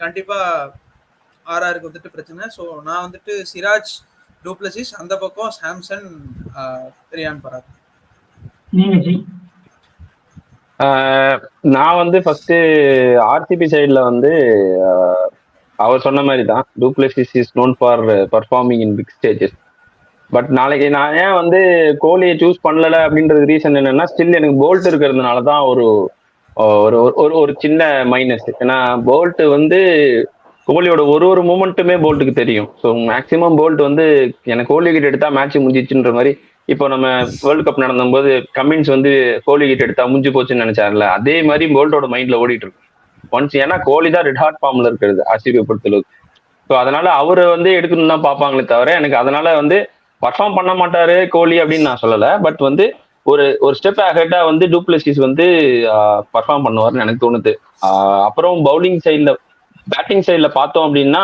கண்டிப்பா ஆர்ஆருக்கு வந்துட்டு பிரச்சனை. ஸோ நான் வந்துட்டு சிராஜ், டூப்ளசிஸ், அந்த பக்கம் சாம்சன், ரியான் பராக். நீங்க ஜி? நான் வந்து ஃபர்ஸ்ட் ஆர்சிபி சைட்ல வந்து அவர் சொன்ன மாதிரி தான், du Plessis is known for performing in big stages. But நாளைக்கு நான் ஏன் வந்து கோலியை சூஸ் பண்ணல அப்படின்றது ரீசன் என்னன்னா, ஸ்டில் எனக்கு போல்ட் இருக்கிறதுனால தான் ஒரு ஒரு சின்ன மைனஸ். ஏன்னா போல்ட் வந்து கோலியோட ஒரு மூமெண்ட்டுமே போல்ட்டுக்கு தெரியும். ஸோ மேக்சிமம் போல்ட் வந்து எனக்கு கோலி கிட்ட எடுத்தா மேட்ச் முடிஞ்சிச்சுன்ற மாதிரி. இப்போ நம்ம வேர்ல்டு கப் நடந்தும்போது கமின்ஸ் வந்து கோலி கிட்ட எடுத்தா முடிஞ்சு போச்சுன்னு நினைச்சாருல, அதே மாதிரி போல்ட்டோட மைண்ட்ல ஓடிட்டு இருக்கு ஒன்ஸ். ஏன்னா கோலி தான் ரெட் ஹாட் ஃபார்ம்ல இருக்கிறது ஆர்சிபி பொறுத்தளவுக்கு. ஸோ அதனால அவரை வந்து எடுக்கணும் தான் பார்ப்பாங்களே தவிர, எனக்கு அதனால வந்து பர்ஃபார்ம் பண்ண மாட்டாரு கோலி அப்படின்னு நான் சொல்லலை. பட் வந்து ஒரு ஸ்டெப் அஹெட்டா வந்து டூப்ளசிஸ் வந்து பர்ஃபார்ம் பண்ணுவார்னு எனக்கு தோணுது. அப்புறம் பவுலிங் சைட்ல, பேட்டிங் சைட்ல பார்த்தோம் அப்படின்னா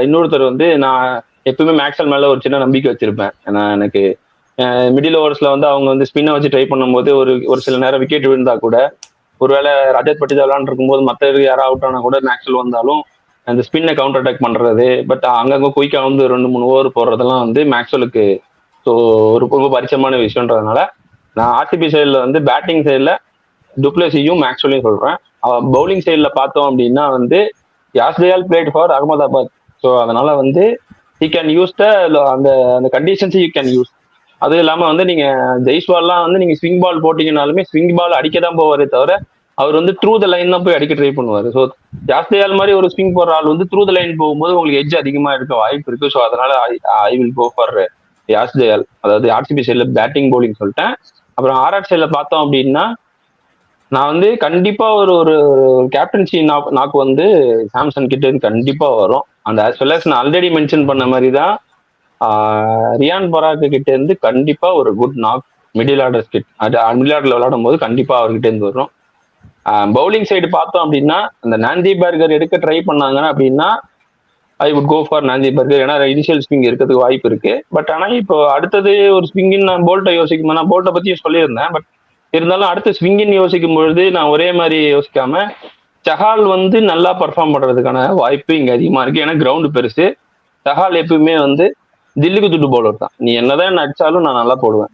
இன்னொருத்தர் வந்து நான் எப்பவுமே மேக்ஸ்வெல் மேல ஒரு சின்ன நம்பிக்கை வச்சிருப்பேன். ஏன்னா எனக்கு மிடில் ஓவர்ஸ்ல வந்து அவங்க வந்து ஸ்பின்னை வச்சு ட்ரை பண்ணும்போது ஒரு சில நேரம் விக்கெட் விழுந்தா கூட, ஒருவேளை ரஜத் பட்டிதார் விளாண்டு இருக்கும்போது மற்ற யாரும் அவுட் ஆனா கூட மேக்ஸ்வெல் வந்தாலும் அந்த ஸ்பின்னை கவுண்டர் அட்டாக் பண்றது, பட் அங்கங்க குயிக்கா வந்து 2-3 ஓவர் போடுறதெல்லாம் வந்து மேக்ஸ்வெலுக்கு ஸோ ரொம்ப பரிச்சயமான விஷயம்ன்றதுனால நான் ஆர்சிபி சைட்ல வந்து பேட்டிங் சைட்ல டுப்ளசியும் மேக்ஸ்வெல்லையும் சொல்றேன். பவுலிங் சைட்ல பார்த்தோம் அப்படின்னா வந்து யாஸ்தயால் பிளேட் ஃபார் அகமதாபாத். ஸோ அதனால வந்து யூ கேன் யூஸ் அந்த கண்டிஷன்ஸ் யூ கேன் யூஸ். அது இல்லாம வந்து நீங்க ஜெய்ஸ்வால்லாம் வந்து நீங்க ஸ்விங் பால் போட்டீங்கன்னாலுமே ஸ்விங் பால் அடிக்க தான் போவாரே தவிர அவர் வந்து த்ரூ த லைன் தான் போய் அடிக்க ட்ரை பண்ணுவாரு. ஸோ யாஸ்தயால் மாதிரி ஒரு ஸ்விங் போடுற ஆள் வந்து த்ரூ த லைன் போகும்போது உங்களுக்கு எட்ஜ் அதிகமா இருக்க வாய்ப்பு இருக்கு. ஸோ அதனால ஐ வில் கோ ஃபார் யாஸ்தயால். அதாவது ஆர்சிபி சைட்ல பேட்டிங் பவுலிங் சொல்லிட்டேன். அப்புறம் ஆர்ஆர் சைட்ல பார்த்தோம் அப்படின்னா நான் வந்து கண்டிப்பா ஒரு கேப்டன்சி நாக்கு வந்து சாம்சன் கிட்ட இருந்து கண்டிப்பா வரும். அந்த ஆஸ் வெல் அஸ் நான் ஆல்ரெடி மென்ஷன் பண்ண மாதிரி தான் ரியான் பராக் கிட்ட இருந்து கண்டிப்பா ஒரு good knock middle order middle ஆர்டர்ல விளையாடும் போது கண்டிப்பா அவர்கிட்ட இருந்து வரும். பவுலிங் சைடு பார்த்தோம் அப்படின்னா அந்த நாந்தி பர்கர் எடுக்க ட்ரை பண்ணாங்கன்னா அப்படின்னா I would go for Nandre Burger. ஏன்னா இனிஷியல் ஸ்விங் இருக்கிறதுக்கு வாய்ப்பு இருக்கு. பட் ஆனால் இப்போ அடுத்தது ஒரு ஸ்விங்கின்னு நான் போல்ட்டை யோசிக்கும், நான் போல்ட்டை பத்தியும் சொல்லியிருந்தேன். பட் இருந்தாலும் அடுத்த ஸ்விங்கின்னு யோசிக்கும் பொழுது நான் ஒரே மாதிரி யோசிக்காம சஹால் வந்து நல்லா பர்ஃபார்ம் பண்றதுக்கான வாய்ப்பு இங்க அதிகமா இருக்கு. ஏன்னா கிரவுண்டு பெருசு. சஹால் எப்பவுமே வந்து தில்லுக்கு துட்டு பவுலர் தான். நீ என்னதான் என்ன அடிச்சாலும் நான் நல்லா போடுவேன்,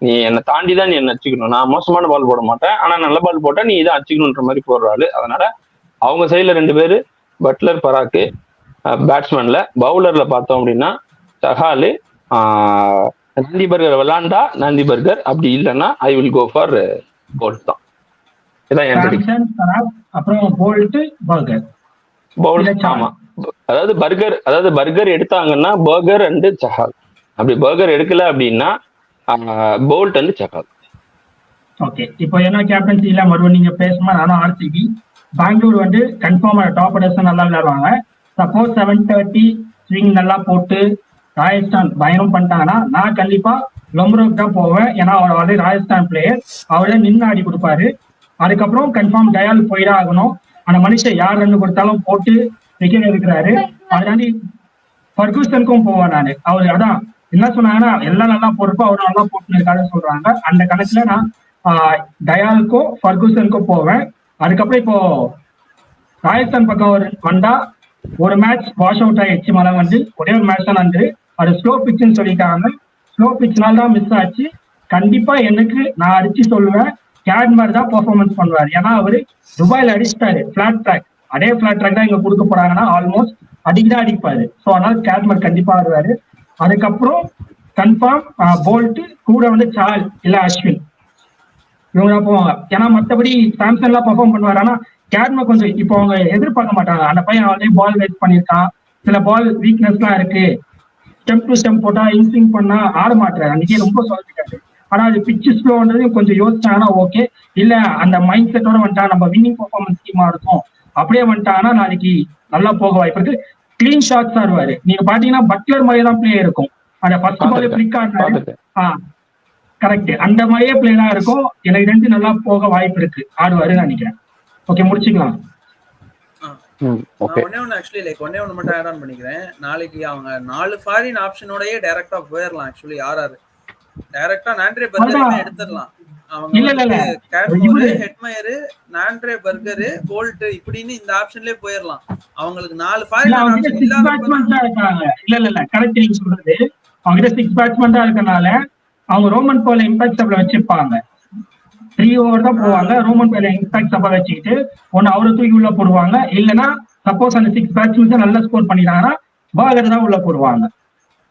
நீ என்னை தாண்டி தான் நீ என்ன அடிச்சுக்கணும், நான் மோசமான பால் போட மாட்டேன், ஆனா நல்ல பால் போட்டா நீ இதை அடிச்சுக்கணுன்ற மாதிரி போடுறாரு. அதனால அவங்க சைட்ல 2 பேரு பட்லர் பராக்கு பேட்ஸ்மேன்ல. பவுலர்ல பார்த்தோம் அப்படின்னா சஹாலு, நாந்தி பர்கர் விளாண்டா நாந்தி பர்கர், அப்படி இல்லைன்னா I will go for Boult தான். இதான் என் அப்புறம் போல்ட் பர்கர். பவுல்ட் ஆமா. அதாவது பர்கர் எடுத்தாங்கன்னா பர்கர் அண்ட் சஹால் அப்படி பர்கர் எடுக்கல அப்படின்னா போல்ட் வந்து செக் ஆகும். ஓகே, இப்போ என்ன கேப்டன்சில மறுபடியும் நீங்க பேசுமா, நானும் ஆர்சிபி. பெங்களூர் வந்து கன்ஃபார்ம் டாப் ஆர்டர்ஸ் நல்லா விளையாடுவாங்க. சப்போஸ் 7:30 ஸ்விங் நல்லா போட்டு ராஜஸ்தான் பயணம் பண்ணிட்டாங்கன்னா நான் கண்டிப்பா லொம்ரோக்கு தான் போவேன். ஏன்னா அவர் ஆல்ரெடி ராஜஸ்தான் பிளேயர், அவரே நின்று ஆடி கொடுப்பாரு. அதுக்கப்புறம் கன்ஃபார்ம் டயால் போயிடா ஆகணும். அந்த மனுஷன் யார் ரன் கொடுத்தாலும் போட்டு விக்கெட் எடுக்கிறாரு. அதனால ஃபர்கூசனுக்கும் போவேன் நான். அவர் அதான் என்ன சொன்னாங்கன்னா எல்லாம் நல்லா போறப்போ அவர் நல்லா போட்டுன்னு இருக்காருன்னு சொல்றாங்க. அந்த கணக்குல நான் டயாலுக்கும் ஃபர்கூசனுக்கும் போவேன். அதுக்கப்புறம் இப்போ ராஜஸ்தான் பக்கம் வந்தா ஒரு மேட்ச் வாஷ் அவுட் ஆயிடுச்சு, மழை வந்து ஒரே ஒரு மேட்ச் தான் வந்து அது ஸ்லோ பிச்சுன்னு சொல்லிட்டாங்க. ஸ்லோ பிச்னால தான் மிஸ் ஆச்சு. கண்டிப்பா எனக்கு நான் அடிச்சு சொல்லுவேன் கேட்மர் தான் பெர்ஃபார்மன்ஸ் பண்ணுவார். ஏன்னா அவரு துபாயில அடிச்சிட்டாரு ஃபிளாட் ட்ராக், அதே ஃபிளாட் ட்ராக் தான் இங்க கொடுக்க போறாங்கன்னா ஆல்மோஸ்ட் அடிக்கதான் அடிப்பாரு. ஸோ அதனால கேட்மர் கண்டிப்பா வருவாரு. அதுக்கப்புறம் கன்ஃபார்ம் போல்ட் கூட வந்து சால் இல்ல அஸ்வின் இவங்க தான் போவாங்க. ஏன்னா மற்றபடி சாம்சன் எல்லாம் பெர்ஃபார்ம் பண்ணுவாரு. ஆனா கேட்மர் கொஞ்சம் இப்போ அவங்க எதிர்பார்க்க மாட்டாங்க. அந்த பையன் ஆல்ரெடி பால் வேஸ்ட் பண்ணியிருக்கான், சில பால் வீக்னஸ் எல்லாம் இருக்கு, ஸ்டெம் டு ஸ்டெம் போட்டா இன்ஸ்விங் பண்ணா ஆட மாட்டாரு. அன்னைக்கே ரொம்ப சொல்லிட்டாரு. ஆனா அது பிச்சு ஸ்லோன்றது கொஞ்சம் யோசிச்சாங்கன்னா ஓகே, இல்ல அந்த மைண்ட் செட்டோட வந்துட்டா நம்ம வின்னிங் பெர்ஃபார்மன்ஸ் டீமா இருக்கும் அப்படியே வந்துட்டாங்கன்னா நாளைக்கு நல்லா போக வாய்ப்பு இருக்கு. கிளீன் ஷாட்ஸ் ஆடுவாரு. நீங்க பாத்தீங்கன்னா பட்லர் மாதிரியே தான் பிளே இருக்கும். அந்த ஃபர்ஸ்ட் பால் பிளிக் ஆடினாரு, கரெக்ட் அந்த மாதிரியே பிளேனா இருக்கும். எனக்கு தெரிஞ்சு நல்லா போக வாய்ப்பு இருக்கு, ஆடுவாருன்னு நினைக்கிறேன். ஓகே, முடிச்சுக்கலாம். ஒன்னே ஒன்று மட்டும் ஆட் ஆன் பண்ணிக்கிறேன். நாளைக்கு அவங்க 4 ஃபாரின் ஆப்ஷனோடயே டைரக்டா போயிடலாம். ஆக்சுவலி யாராரு டைரக்டா நாண்ட்ரே பர்கர் எடுத்துடலாம். அவங்க ஹெட்மயர், நாண்ட்ரே பர்கர், போல்ட் இப்படின்னு இந்த ஆப்ஷன்லயே போயிடலாம். அவங்களுக்கு 4 ஃபாரின் ஆப்ஷன் இல்லாம இல்ல கரெக்ட் நீங்க சொல்றது. அவங்க 6 பேட்ஸ்மேன் தான் இருக்கனால அவங்க ரோமன் போல இம்பாக்ட் சப்ல வச்சிருப்பாங்க. 3 ஓவர் தான் போவாங்க. ரோமன் போல இம்பாக்ட் சப்ப வச்சுக்கிட்டு ஒன்னு அவரை தூக்கி உள்ள போடுவாங்க. இல்லைன்னா சப்போஸ் அந்த 6 பேட்ஸ்மேன் நல்லா ஸ்கோர் பண்ணிட்டாங்கன்னா பாகர் தான் உள்ள போடுவாங்க.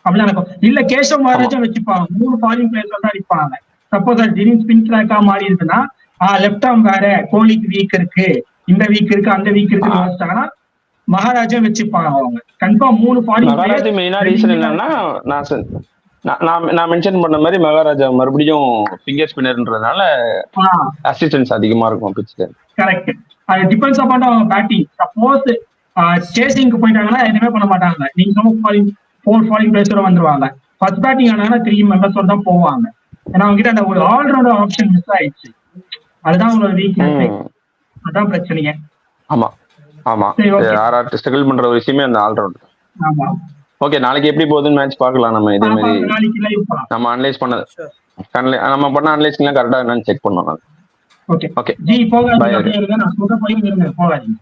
அப்படிதான் இருக்கும். இல்ல கேஷவ் மகாராஜா வச்சுப்பாங்க. 3 ஃபாரின் பிளேயர்ஸ் தான் அடிப்பாங்க. சப்போஸ் அது திடீர்னு ஸ்பின் ட்ராக்கா மாறி இருக்குன்னா லெப்ட் ஆர்ம் வேற, கோலிக்கு வீக் இருக்கு, இந்த வீக் இருக்கு, அந்த வீக் இருக்குன்னு யோசிச்சாங்கன்னா மகாராஜா வச்சுப்பாங்க. அவங்க கன்ஃபார்ம் 3 ஃபாரின் மகாராஜா மெயினா ரீசன் என்னன்னா நான் மென்ஷன் பண்ண மாதிரி மகாராஜா மறுபடியும் ஃபிங்கர் ஸ்பின்னர்ன்றதுனால அசிஸ்டன்ஸ் அதிகமா இருக்கும் பிட்ச்ல. கரெக்ட். அது டிபெண்ட்ஸ் அப்பான் பேட்டிங். சப்போஸ் சேசிங்க்கு போயிட்டாங்கன்னா எதுவுமே பண்ண மாட்டாங்க. நீங்க சொன்ன 4 ஃபாரின் பிளேயர்ஸோட வந்துருவாங்க. ஃபர்ஸ்ட் பேட்டிங் ஆனாங்கன்னா 3 மெம்பர்ஸோட தான் போவாங்க. ஏன்னா அவங்க கிட்ட அந்த ஒரு ஆல்ரவுண்டர் ஆப்ஷன் மிஸ் ஆயிடுச்சு. அதுதான் உங்களோட வீக்னஸ். அதான் பிரச்சனையே. ஆமா ஆமா, ஆர்ஆர் ஸ்ட்ரகிள் பண்ற ஒரு விஷயமே அந்த ஆல்ரவுண்டர். ஆமா. ஓகே, நாளைக்கு எப்படி போகுதுன்னு மேட்ச் பார்க்கலாம். நம்ம இதே மாதிரி நம்ம அனலைஸ் பண்ணது நம்ம பண்ண அனலைஸ்லாம் கரெக்டா என்னன்னு செக் பண்ணோம். ஓகே ஓகே ஜி போகாதீங்க. நான் சொல்ற பையன் இருங்க, போகாதீங்க.